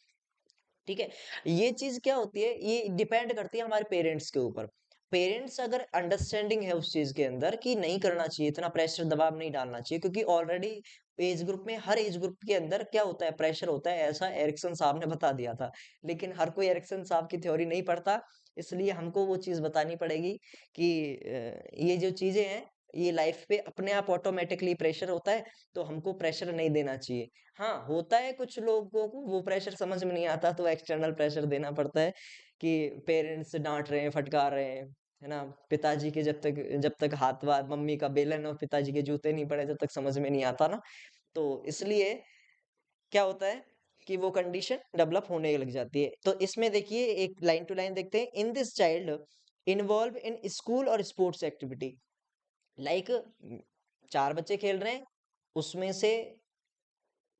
ठीक है। ये चीज क्या होती है, ये डिपेंड करती है हमारे पेरेंट्स के ऊपर। पेरेंट्स अगर अंडरस्टैंडिंग है उस चीज के अंदर कि नहीं करना चाहिए, इतना प्रेशर दबाव नहीं डालना चाहिए, क्योंकि ऑलरेडी एज ग्रुप में, हर एज ग्रुप के अंदर क्या होता है, प्रेशर होता है, ऐसा एरिक्सन साहब ने बता दिया था। लेकिन हर कोई एरिक्सन साहब की थ्योरी नहीं पढ़ता, इसलिए हमको वो चीज बतानी पड़ेगी कि ये जो चीजें हैं, ये लाइफ पे अपने आप ऑटोमेटिकली प्रेशर होता है, तो हमको प्रेशर नहीं देना चाहिए। हाँ, होता है कुछ लोगों को वो प्रेशर समझ में नहीं आता, तो एक्सटर्नल प्रेशर देना पड़ता है कि पेरेंट्स डांट रहे हैं, फटकार रहे हैं, है ना। पिताजी के जब तक हाथ वाथ, मम्मी का बेलन और पिताजी के जूते नहीं पड़े, जब तक समझ में नहीं आता ना। तो इसलिए क्या होता है कि वो कंडीशन डेवलप होने लग जाती है। तो इसमें देखिए, एक लाइन टू लाइन देखते हैं। In this child involve in school और स्पोर्ट्स एक्टिविटी, लाइक 4 बच्चे खेल रहे हैं, उसमें से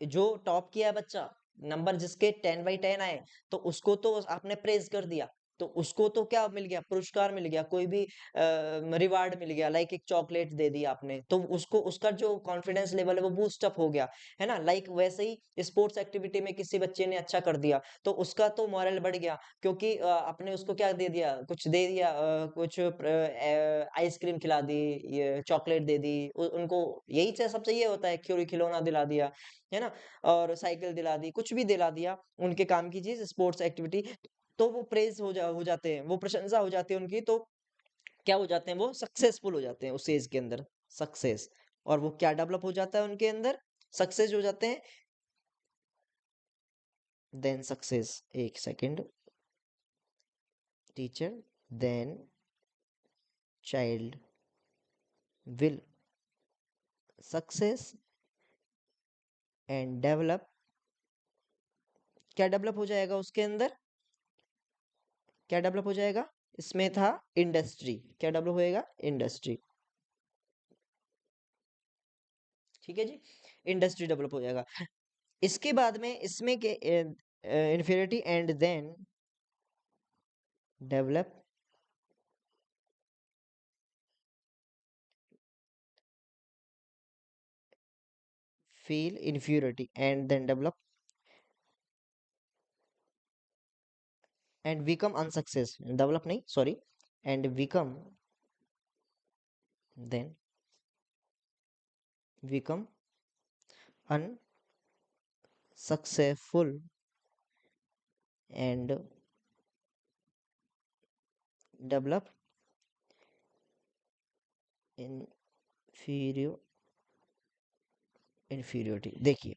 जो टॉप किया है बच्चा, नंबर जिसके 10/10 आए, तो उसको तो आपने प्रेज कर दिया, तो उसको तो क्या मिल गया, पुरस्कार मिल गया, कोई भी रिवार्ड मिल गया, लाइक एक चॉकलेट दे दी आपने, तो उसको उसका जो कॉन्फिडेंस लेवल है वो बूस्ट अप हो गया, है ना। लाइक वैसे ही स्पोर्ट्स एक्टिविटी में किसी बच्चे ने अच्छा कर दिया, तो उसका तो मोरल बढ़ गया, क्योंकि आपने उसको क्या दे दिया, कुछ दे दिया, कुछ आइसक्रीम खिला दी, ये चॉकलेट दे दी, उनको यही सब चाहिए होता है, खिलौना दिला दिया, है ना, और साइकिल दिला दी, कुछ भी दिला दिया, उनके काम की चीज, स्पोर्ट्स एक्टिविटी, तो वो प्रेज हो जाते हैं, वो प्रशंसा हो जाती है उनकी, तो क्या हो जाते हैं, वो सक्सेसफुल हो जाते हैं उस एज के अंदर, सक्सेस। और वो क्या डेवलप हो जाता है उनके अंदर, सक्सेस हो जाते हैं, देन सक्सेस, एक second, teacher, then child will success and develop, क्या डेवलप हो जाएगा उसके अंदर, क्या डेवलप हो जाएगा, इसमें था इंडस्ट्री, क्या डेवलप होएगा, इंडस्ट्री, ठीक है जी, इंडस्ट्री डेवलप हो जाएगा। इसके बाद में इसमें के infinity and then develop feel inferiority and then develop and become unsuccess, develop नहीं, sorry, and become, then become unsuccessful and develop inferior inferiority. देखिए,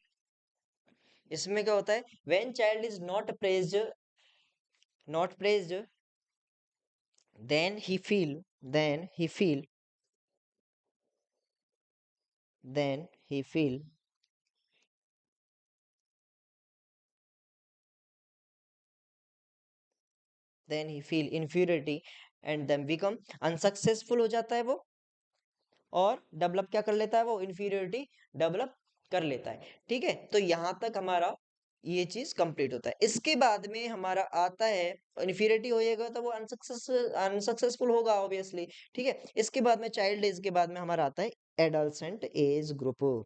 इसमें क्या होता है, when child is not praised, then he feel then he feel then he feel then he feel inferiority and then become unsuccessful हो जाता है वो, और डेवलप क्या कर लेता है वो, इन्फीरियोरिटी डेवलप कर लेता है। ठीक है, तो यहां तक हमारा ये चीज कंप्लीट होता है। इसके बाद में हमारा आता है, इन्फीरियरिटी होएगा तो वो अनसक्सेसफुल होगा ऑब्वियसली। ठीक है, इसके बाद में चाइल्ड एज के बाद में हमारा आता है adolescent age group.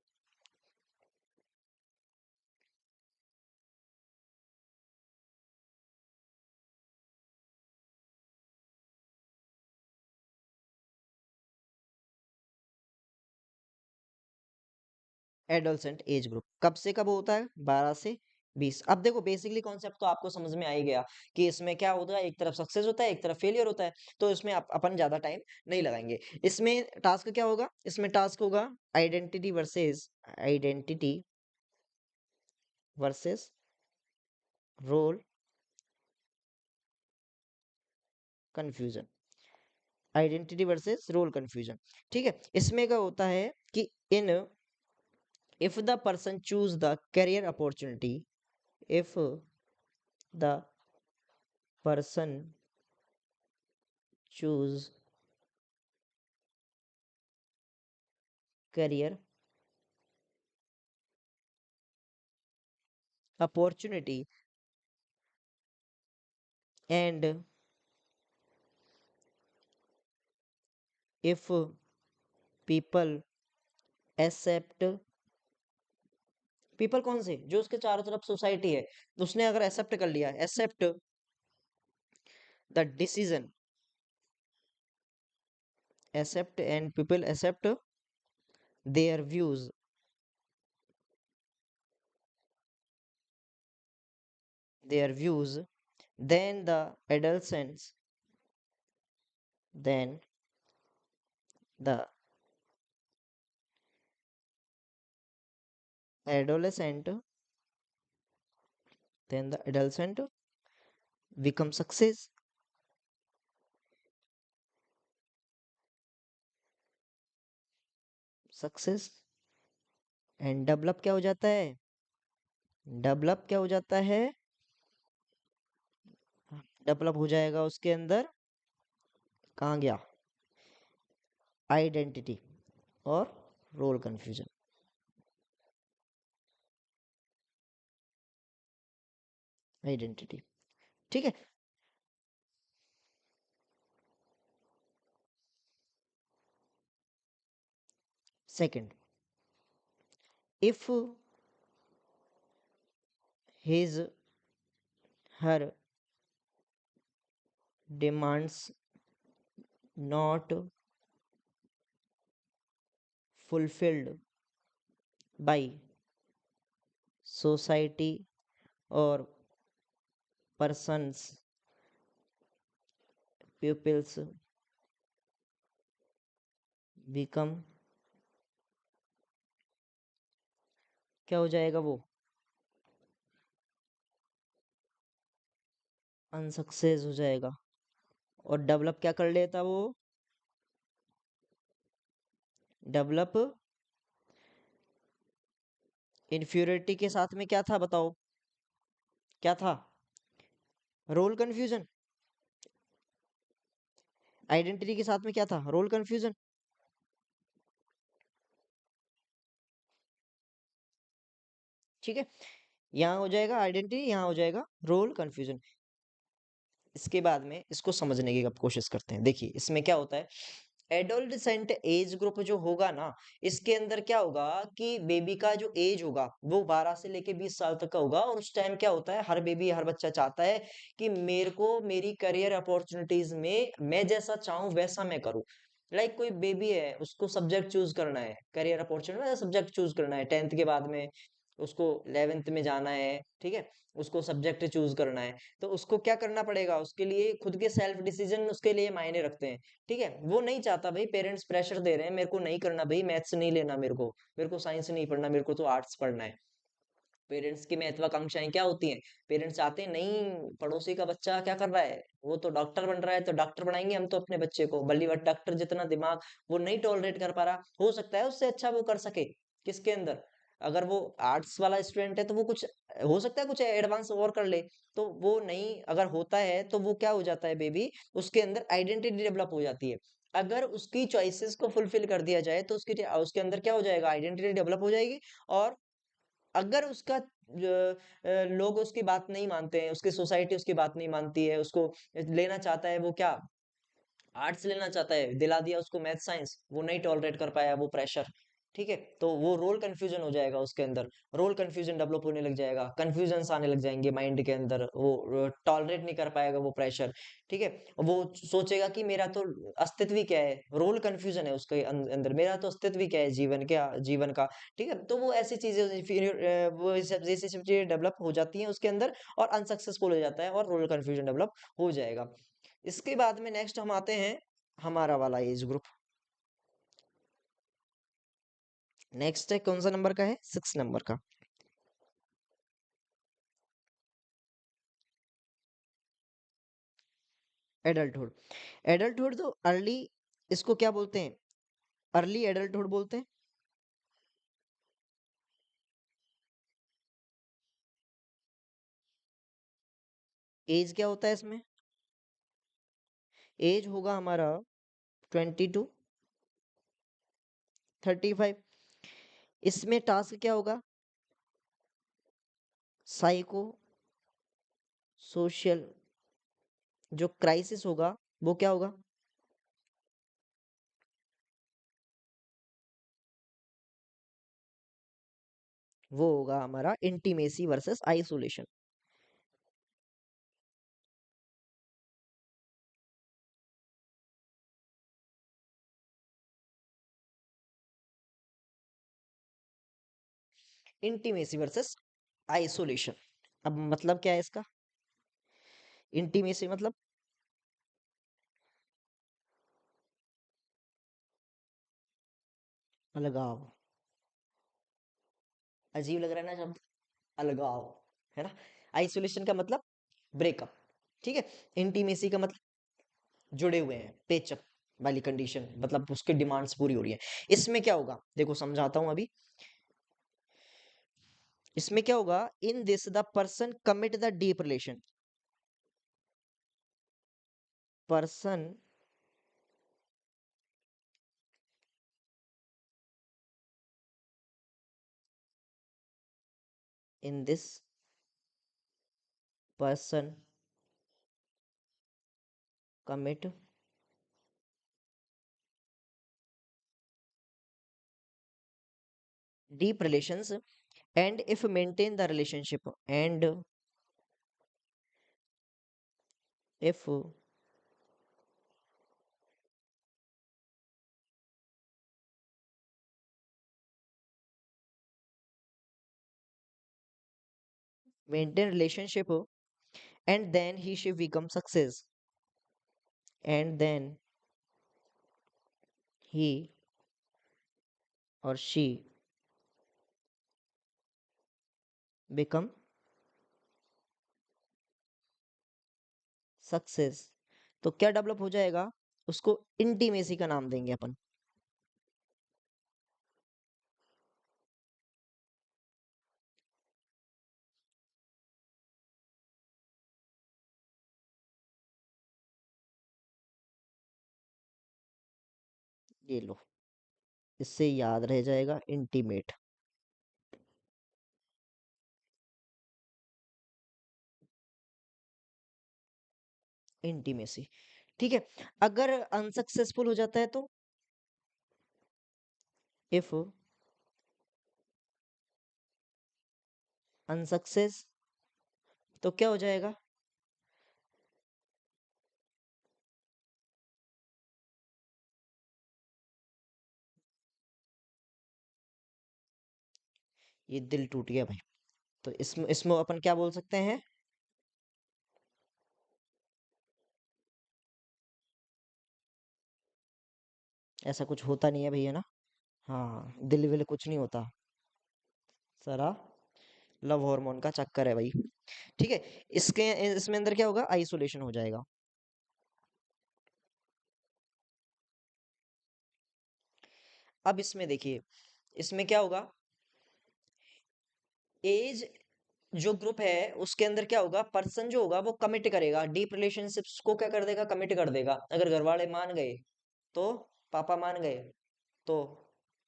Adolescent age group कब से कब होता है, 12 से 20। अब देखो, बेसिकली कॉन्सेप्ट तो आपको समझ में आ ही गया कि इसमें क्या होता है, एक तरफ सक्सेस होता है, एक तरफ फेलियर होता है, तो इसमें अपन ज्यादा टाइम नहीं लगाएंगे। इसमें टास्क क्या होगा, इसमें टास्क होगा identity versus role confusion, identity versus role confusion. ठीक है, इसमें क्या होता है कि in if the person choose the career opportunity, इफ the person choose career opportunity and if people accept people कौन से, जो उसके चारों तरफ सोसाइटी है, तो उसने अगर एक्सेप्ट कर लिया, accept the decision, accept and people accept their views, their views, then then the adolescent then the adolescent become success and develop क्या हो जाता है, डेवलप क्या हो जाता है, डेवलप हो जाएगा उसके अंदर, कहाँ गया, आइडेंटिटी और रोल कंफ्यूजन। आइडेंटिटी, ठीक है। Second, if his her demands not fulfilled by society or persons, pupils become, क्या हो जाएगा वो, अनसक्सेस हो जाएगा। और डेवलप क्या कर लेता वो, डेवलप इन्फ्यूरिटी के साथ में क्या था बताओ, क्या था, रोल कंफ्यूजन। आइडेंटिटी के साथ में क्या था, रोल कंफ्यूजन, ठीक है। यहाँ हो जाएगा आइडेंटिटी, यहाँ हो जाएगा रोल कंफ्यूजन। इसके बाद में इसको समझने की अब कोशिश करते हैं। देखिए इसमें क्या होता है, एडोलसेंट एज ग्रुप जो होगा ना, इसके अंदर क्या होगा कि बेबी का जो एज होगा वो 12 से लेके 20 साल तक का होगा। और उस टाइम क्या होता है, हर बेबी हर बच्चा चाहता है कि मेरे को मेरी करियर अपॉर्चुनिटीज में मैं जैसा चाहूं वैसा मैं करूं। लाइक कोई बेबी है, उसको सब्जेक्ट चूज करना है, करियर अपॉर्चुनिटी में सब्जेक्ट चूज करना है, 10th के बाद में उसको 11th में जाना है, ठीक है, उसको सब्जेक्ट चूज करना है। तो उसको क्या करना पड़ेगा, उसके लिए खुद के सेल्फ डिसीजन उसके लिए मायने रखते हैं, ठीक है। वो नहीं चाहता भाई, पेरेंट्स प्रेशर दे रहे हैं मेरे को नहीं करना भाई, मैथ्स नहीं लेना, मेरे को साइंस नहीं पढ़ना, मेरे को तो आर्ट्स पढ़ना है। पेरेंट्स की महत्वाकांक्षाएं क्या होती हैं, पेरेंट्स चाहते हैं नहीं पड़ोसी का बच्चा क्या कर रहा है, वो तो डॉक्टर बन रहा है तो डॉक्टर बनाएंगे हम तो अपने बच्चे को, बल्लीवट डॉक्टर जितना दिमाग वो नहीं टॉलरेट कर पा रहा, हो सकता है उससे अच्छा वो कर सके किसके अंदर, अगर वो आर्ट्स वाला स्टूडेंट है तो वो कुछ हो सकता है कुछ एडवांस और कर ले। तो वो नहीं अगर होता है तो वो क्या हो जाता है बेबी, उसके अंदर आइडेंटिटी डेवलप हो जाती है। अगर उसकी चॉइसेस को फुलफिल कर दिया जाए तो उसकी उसके अंदर क्या हो जाएगा, आइडेंटिटी डेवलप हो जाएगी। और अगर उसका लोग उसकी बात नहीं मानते हैं, उसकी सोसाइटी उसकी बात नहीं मानती है, उसको लेना चाहता है वो क्या, आर्ट्स लेना चाहता है, दिला दिया उसको मैथ साइंस, वो नहीं टॉलरेट कर पाया वो प्रेशर, ठीक है, तो वो रोल कंफ्यूजन हो जाएगा उसके अंदर, रोल कंफ्यूजन डेवलप होने लग जाएगा, कंफ्यूजन्स आने लग जाएंगे माइंड के अंदर, वो टॉलरेट नहीं कर पाएगा वो प्रेशर, ठीक है। वो सोचेगा कि मेरा तो अस्तित्व ही क्या है, रोल कंफ्यूजन है उसके अंदर, मेरा तो अस्तित्व ही क्या है, जीवन क्या, जीवन का, ठीक है। तो वो ऐसी चीजें फिर वो जैसी सब चीजें डेवलप हो जाती हैं उसके अंदर, और अनसक्सेसफुल हो जाता है और रोल कंफ्यूजन डेवलप हो जाएगा। इसके बाद में नेक्स्ट हम आते हैं हमारा वाला एज ग्रुप, नेक्स्ट है कौन सा नंबर का है, 6 नंबर का, एडल्टहुड। एडल्टहुड तो अर्ली, इसको क्या बोलते हैं, अर्ली एडल्टहुड बोलते हैं। एज क्या होता है इसमें, एज होगा हमारा 22 35। इसमें टास्क क्या होगा, साइको सोशल जो क्राइसिस होगा वो क्या होगा, वो होगा हमारा intimacy versus isolation. Intimacy versus isolation. अब मतलब क्या है इसका? इंटीमेसी मतलब अलगाव। अजीब लग रहा है ना शब्द, अलगाव, है ना? आइसोलेशन का मतलब ब्रेकअप, ठीक है। इंटीमेसी का मतलब जुड़े हुए हैं, पेचअप वाली कंडीशन, मतलब उसकी डिमांड्स पूरी हो रही है। इसमें क्या होगा, देखो समझाता हूं अभी। इसमें क्या होगा, in this the person commit the deep relation, person in this person commit deep relations and if maintain the relationship and if maintain relationship and then he she become success and then he or she become success, तो क्या develop हो जाएगा, उसको intimacy का नाम देंगे अपन। ये लो, इससे याद रह जाएगा इंटीमेट। इंटीमेसी, ठीक है। अगर अनसक्सेसफुल हो जाता है तो इफ अनसक्सेस, तो क्या हो जाएगा, ये दिल टूट गया भाई। तो इसमें अपन क्या बोल सकते हैं, ऐसा कुछ होता नहीं है भैया ना। हाँ, दिल विल कुछ नहीं होता, सारा लव हार्मोन का चक्कर है भाई, ठीक है। इसके इसमें अंदर क्या होगा, आइसोलेशन हो जाएगा। अब इसमें देखिए, इसमें क्या होगा, एज जो ग्रुप है उसके अंदर क्या होगा, पर्सन जो होगा वो कमिट करेगा डीप रिलेशनशिप्स को, क्या कर देगा, कमिट कर देगा। अगर घर वाले मान गए तो, पापा मान गए तो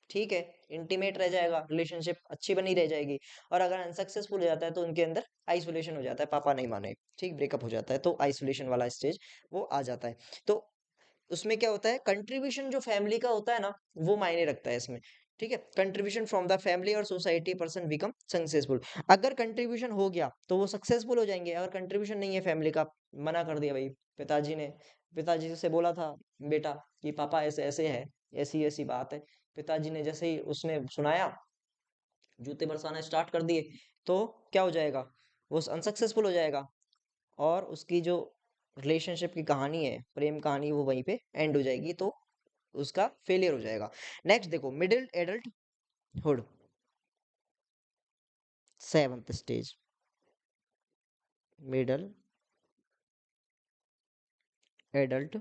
ठीक है, इंटीमेट रह जाएगा, रिलेशनशिप अच्छी बनी रह जाएगी। और अगर अनसक्सेसफुल हो जाता है तो उनके अंदर आइसोलेशन हो जाता है, पापा नहीं माने, ठीक, ब्रेकअप हो जाता है, तो आइसोलेशन वाला स्टेज वो आ जाता है। तो उसमें क्या होता है, कंट्रीब्यूशन जो फैमिली का होता है ना, वो मायने रखता है इसमें, ठीक है। कंट्रीब्यूशन फ्रॉम द फैमिली और सोसाइटी पर्सन बिकम सक्सेसफुल। अगर कंट्रीब्यूशन हो गया तो वो सक्सेसफुल हो जाएंगे, अगर कंट्रीब्यूशन नहीं है फैमिली का, मना कर दिया भाई पिताजी ने, पिताजी से बोला था बेटा कि पापा ऐसे ऐसे है, ऐसी ऐसी बात है, पिताजी ने जैसे ही उसने सुनाया, जूते बरसाना स्टार्ट कर दिए, तो क्या हो जाएगा, वो अनसक्सेसफुल हो जाएगा, और उसकी जो रिलेशनशिप की कहानी है, प्रेम कहानी, वो वहीं पे एंड हो जाएगी, तो उसका फेलियर हो जाएगा। नेक्स्ट देखो, middle adult hood, seventh stage, middle adult.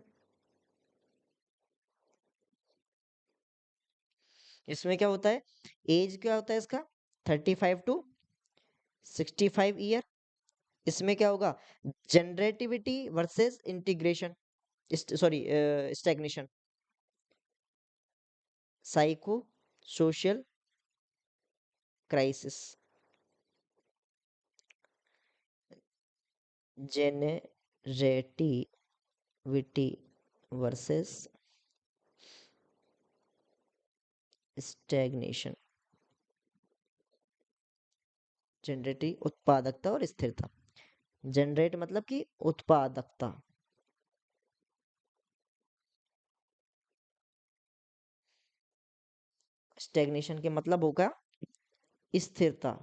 इसमें क्या होता है, एज क्या होता है इसका, 35 to 65 ईयर। इसमें क्या होगा, generativity versus integration, sorry stagnation, psycho social crisis, generativity versus stagnation. Generative उत्पादकता और स्थिरता। जनरेट मतलब कि उत्पादकता, स्टेग्नेशन के मतलब होगा स्थिरता।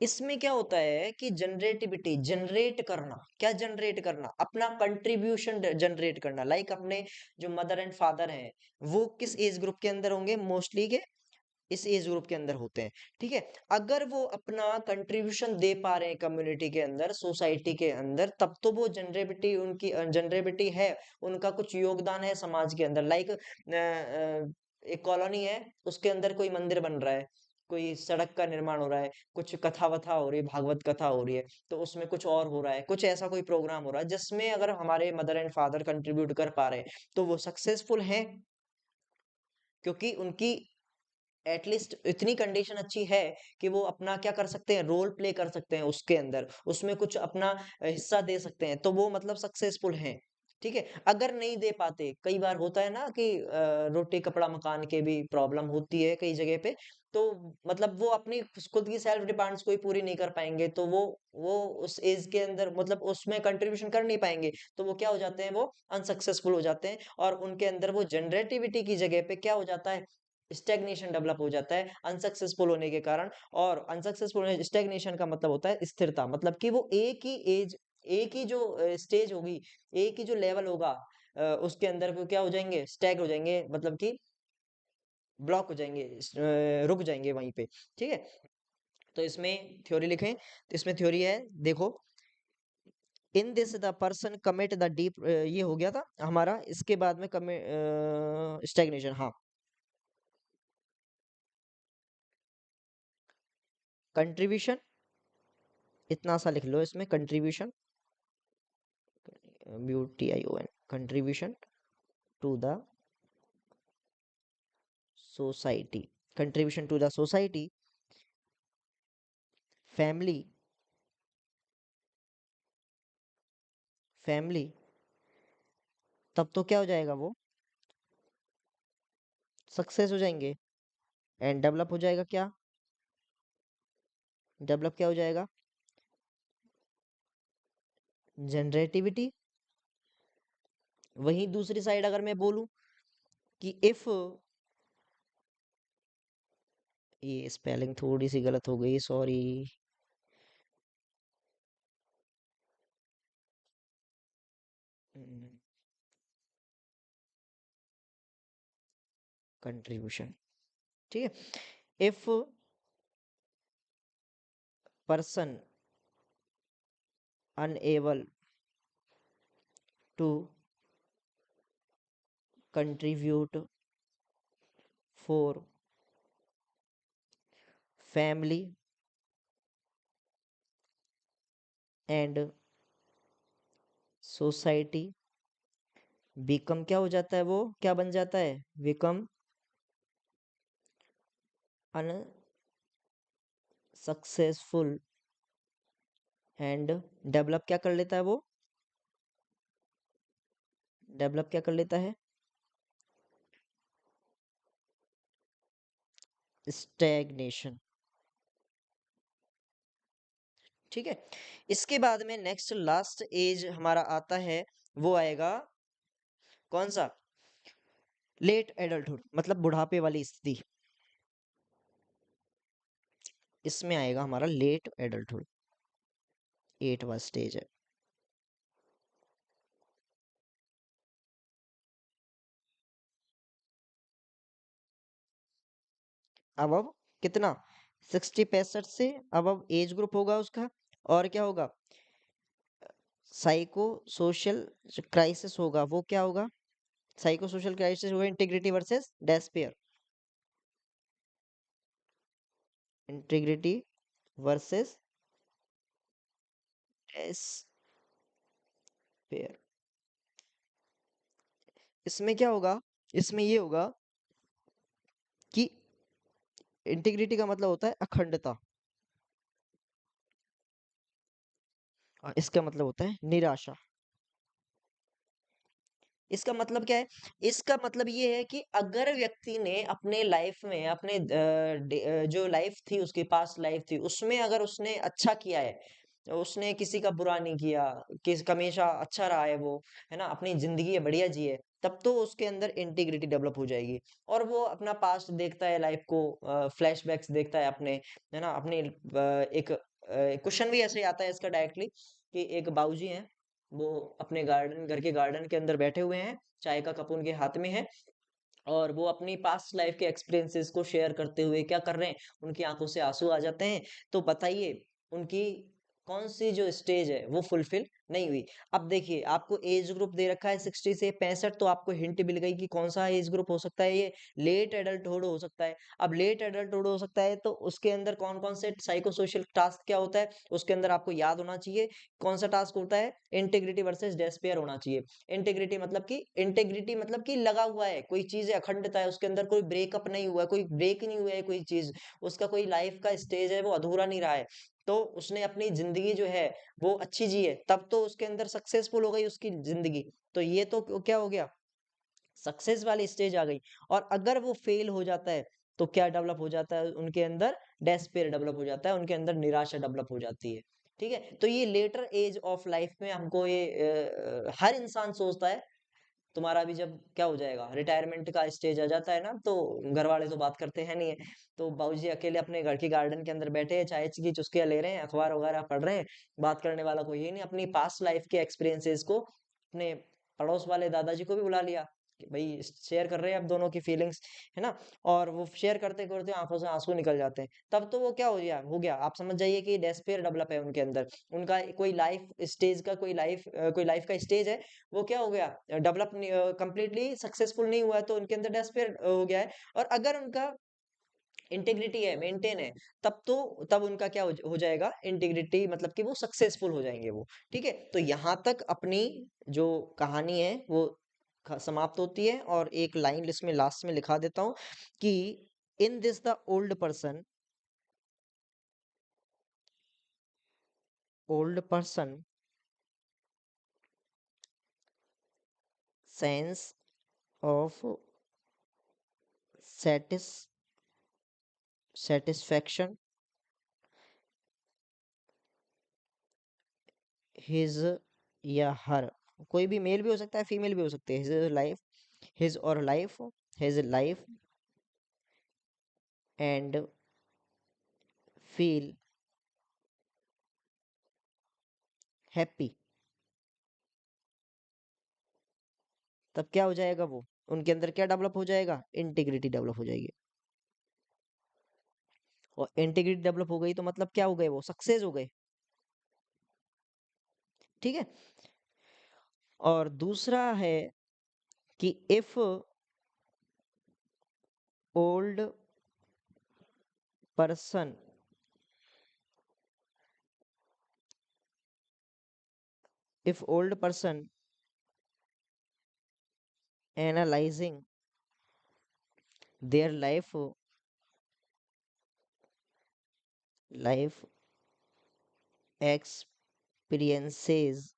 इसमें क्या होता है कि जनरेटिविटी, जनरेट करना, क्या जनरेट करना, अपना कंट्रीब्यूशन जनरेट करना। लाइक अपने जो मदर एंड फादर हैं वो किस एज ग्रुप के अंदर होंगे, मोस्टली के इस एज ग्रुप के अंदर होते हैं। ठीक है, अगर वो अपना कंट्रीब्यूशन दे पा रहे हैं कम्युनिटी के अंदर, सोसाइटी के अंदर, तब तो वो जनरेबिलिटी उनकी जनरेबिलिटी है, उनका कुछ योगदान है समाज के अंदर। लाइक एक कॉलोनी है, उसके अंदर कोई मंदिर बन रहा है, कोई सड़क का निर्माण हो रहा है, कुछ कथा वथा हो रही है, भागवत कथा हो रही है, तो उसमें कुछ और हो रहा है, कुछ ऐसा कोई प्रोग्राम हो रहा है जिसमें अगर हमारे मदर एंड फादर कंट्रीब्यूट कर पा रहे हैं तो वो सक्सेसफुल हैं, क्योंकि उनकी एटलीस्ट इतनी कंडीशन अच्छी है कि वो अपना क्या कर सकते हैं, रोल प्ले कर सकते हैं उसके अंदर, उसमें कुछ अपना हिस्सा दे सकते हैं, तो वो मतलब सक्सेसफुल हैं। ठीक है, अगर नहीं दे पाते, कई बार होता है ना कि रोटी कपड़ा मकान के भी प्रॉब्लम होती है कई जगह पे, तो मतलब वो अपनी खुद की सेल्फ डिमांड्स कोई पूरी नहीं कर पाएंगे, तो वो उस एज के अंदर मतलब उसमें कंट्रीब्यूशन कर नहीं पाएंगे, तो वो क्या हो जाते हैं, वो अनसक्सेसफुल हो जाते हैं, और उनके अंदर वो जनरेटिविटी की जगह पे क्या हो जाता है, स्टैग्नेशन डेवलप हो जाता है अनसक्सेसफुल होने के कारण। और अनसक्सेसफुल स्टैग्नेशन का मतलब होता है स्थिरता, मतलब कि वो एक ही एज, एक ही जो स्टेज होगी, एक ही जो लेवल होगा, उसके अंदर वो क्या हो जाएंगे, स्टैग हो जाएंगे, मतलब कि ब्लॉक हो जाएंगे, रुक जाएंगे वहीं पे। ठीक है, तो इसमें थ्योरी लिखें, तो इसमें थ्योरी है, देखो, in this the person commit the deep, ये हो गया था हमारा, इसके बाद में कमिट स्टैग्नेशन, हाँ, कंट्रीब्यूशन, इतना सा लिख लो इसमें, contribution, BUTION, contribution to the society, contribution to the society, family, family, तब तो क्या हो जाएगा, वो सक्सेस हो जाएंगे, एंड डेवलप हो जाएगा, क्या डेवलप, क्या हो जाएगा, जनरेटिविटी। वहीं दूसरी साइड अगर मैं बोलूं कि इफ, ये स्पेलिंग थोड़ी सी गलत हो गई, सॉरी, कंट्रीब्यूशन, ठीक है, if person unable to contribute for family and society, become, क्या हो जाता है, वो क्या बन जाता है, बिकम अनसक्सेसफुल एंड डेवलप, क्या कर लेता है वो, डेवलप क्या कर लेता है, स्टैग्नेशन। ठीक है, इसके बाद में नेक्स्ट लास्ट एज हमारा आता है, वो आएगा कौन सा, लेट एडल्टहुड, मतलब बुढ़ापे वाली स्थिति, इसमें आएगा हमारा लेट एडल्टहुड, 8वां स्टेज है। अब कितना, 60-65 से अब एज ग्रुप होगा उसका, और क्या होगा, साइको सोशल क्राइसिस होगा, वो क्या होगा, साइको सोशल क्राइसिस होगा, integrity versus despair, integrity versus despair. इसमें क्या होगा, इसमें ये होगा कि इंटीग्रिटी का मतलब होता है अखंडता, और इसका मतलब होता है निराशा। इसका मतलब क्या है? इसका मतलब ये है कि अगर व्यक्ति ने अपने लाइफ में अपने जो लाइफ थी, उसकी पास्ट लाइफ थी, उसमें अगर उसने अच्छा किया है, उसने किसी का बुरा नहीं किया, हमेशा अच्छा रहा है वो, है ना, अपनी जिंदगी बढ़िया जी है, तब तो उसके अंदर इंटीग्रिटी डेवलप हो जाएगी। और वो अपना पास्ट देखता है, लाइफ को फ्लैशबैक्स देखता है अपने, है ना, अपने एक क्वेश्चन भी ऐसे ही आता है इसका डायरेक्टली, कि एक बाबूजी हैं, वो अपने घर के गार्डन के अंदर बैठे हुए हैं, चाय का कप उनके हाथ में है, और वो अपनी पास्ट लाइफ के एक्सपीरियंसेस को शेयर करते हुए क्या कर रहे हैं, उनकी आंखों से आंसू आ जाते हैं। तो बताइए, उनकी कौन सी जो स्टेज है वो फुलफिल नहीं हुई। अब देखिए, आपको एज ग्रुप दे रखा है 60 से 65, तो आपको हिंट मिल गई कि कौन सा एज ग्रुप हो सकता है, ये लेट एडल्टहुड हो सकता है। अब लेट एडल्टहुड हो सकता है, तो उसके अंदर कौन कौन से साइको सोशल टास्क क्या होता है, उसके अंदर आपको याद होना चाहिए। कौन सा टास्क होता है? इंटीग्रिटी वर्सेस डेस्पेयर होना चाहिए। इंटीग्रिटी मतलब कि लगा हुआ है, कोई चीज है, अखंडता है उसके अंदर, कोई ब्रेकअप नहीं हुआ है, कोई ब्रेक नहीं हुआ है, कोई चीज, उसका कोई लाइफ का स्टेज है वो अधूरा नहीं रहा है, तो उसने अपनी जिंदगी जो है वो अच्छी जी है, तब तो उसके अंदर सक्सेसफुल हो गई उसकी जिंदगी। तो ये तो क्या हो गया, सक्सेस वाली स्टेज आ गई। और अगर वो फेल हो जाता है, तो क्या डेवलप हो जाता है उनके अंदर? डेस्पेयर डेवलप हो जाता है, उनके अंदर निराशा डेवलप हो जाती है। ठीक है, तो ये लेटर एज ऑफ लाइफ में हमको ये हर इंसान सोचता है, तुम्हारा भी जब क्या हो जाएगा, रिटायरमेंट का स्टेज आ जाता है ना, तो घर वाले तो बात करते हैं नहीं है, तो बाबूजी अकेले अपने घर की गार्डन के अंदर बैठे हैं, चाय की चुस्कियां ले रहे हैं, अखबार वगैरह पढ़ रहे हैं, बात करने वाला कोई ही नहीं, अपनी पास्ट लाइफ के एक्सपीरियंसेस को अपने पड़ोस वाले दादाजी को भी बुला लिया, कि भाई शेयर कर रहे हैं अब दोनों की फीलिंग्स, है ना, और वो शेयर करते करते आंखों से आंसू निकल जाते हैं, तब तो वो क्या हो गया, आप समझ जाइए कि डेस्पेयर डेवलप है उनके अंदर। उनका कोई लाइफ स्टेज का कोई लाइफ का स्टेज है, वो क्या हो गया, डेवलप कंप्लीटली सक्सेसफुल नहीं हुआ है, तो उनके अंदर डेस्पेयर हो गया है। और अगर उनका इंटीग्रिटी है, मेंटेन है, तब उनका क्या हो जाएगा, इंटीग्रिटी मतलब कि वो सक्सेसफुल हो जाएंगे वो। ठीक है, तो यहाँ तक अपनी जो कहानी है वो समाप्त होती है, और एक लाइन इसमें लास्ट में लिखा देता हूँ कि in this the old person sense of satis satisfaction his या हर, कोई भी मेल भी हो सकता है, फीमेल भी हो सकते हैं, his life and feel happy. तब क्या हो जाएगा, वो उनके अंदर क्या डेवलप हो जाएगा, इंटीग्रिटी डेवलप हो जाएगी। और इंटीग्रिटी डेवलप हो गई तो मतलब क्या हो गए, वो सक्सेस हो गए। ठीक है, और दूसरा है कि old person if old person analysing their life experiences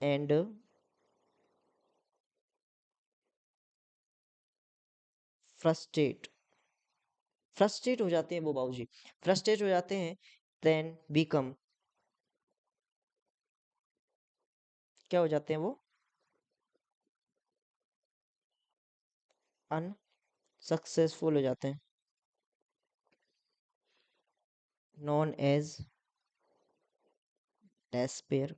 and frustrate frustrate हो जाते हैं वो बाबूजी, फ्रस्ट्रेट हो जाते हैं, देन बिकम, क्या हो जाते हैं वो, अनसक्सेसफुल हो जाते हैं, नॉन एज डेस्पेयर।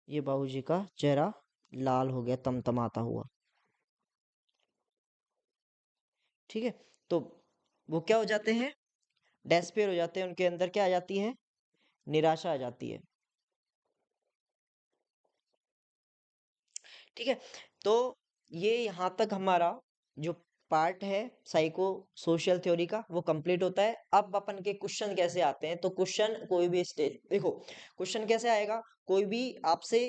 ये बाबूजी का चेहरा लाल हो गया, तमतमाता हुआ। ठीक है, तो वो क्या हो जाते हैं, डेस्पेयर हो जाते हैं, उनके अंदर क्या आ जाती है, निराशा आ जाती है। ठीक है, तो ये यहाँ तक हमारा जो पार्ट है साइको सोशल थ्योरी का, वो कंप्लीट होता है। अब अपन के क्वेश्चन कैसे आते हैं, तो क्वेश्चन कोई भी स्टेज, देखो क्वेश्चन कैसे आएगा, कोई भी आपसे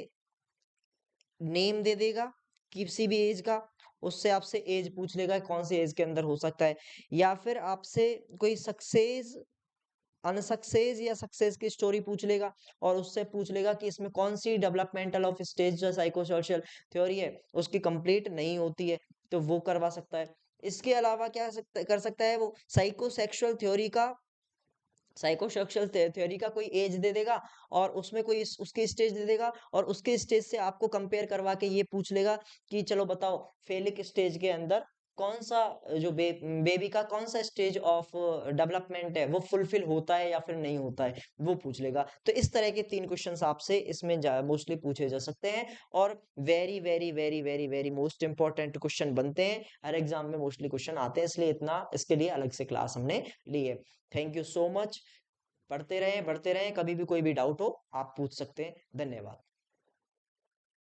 नेम दे देगा किसी भी एज का, उससे आपसे एज पूछ लेगा कौन सी एज के अंदर हो सकता है, या फिर आपसे कोई सक्सेस अनसक्सेस या सक्सेस की स्टोरी पूछ लेगा, और उससे पूछ लेगा कि इसमें कौन सी डेवलपमेंटल ऑफ स्टेज जो साइको सोशल थ्योरी है उसकी कंप्लीट नहीं होती है, तो वो करवा सकता है। इसके अलावा क्या कर सकता है, वो साइकोसेक्सुअल थ्योरी का, साइकोसेक्सुअल थ्योरी का कोई एज दे देगा, और उसमें कोई उसकी स्टेज दे देगा, और उसके स्टेज से आपको कंपेयर करवा के ये पूछ लेगा कि चलो बताओ फेलिक स्टेज के अंदर कौन सा जो बेबी का कौन सा स्टेज ऑफ डेवलपमेंट है वो फुलफिल होता है या फिर नहीं होता है, वो पूछ लेगा। तो इस तरह के 3 क्वेश्चंस आपसे इसमें मोस्टली पूछे जा सकते हैं, और very very very very very most important question बनते हैं, हर एग्जाम में मोस्टली क्वेश्चन आते हैं, इसलिए इतना इसके लिए अलग से क्लास हमने ली है। Thank you so much. पढ़ते रहें, बढ़ते रहें, कभी भी कोई भी डाउट हो आप पूछ सकते हैं। धन्यवाद।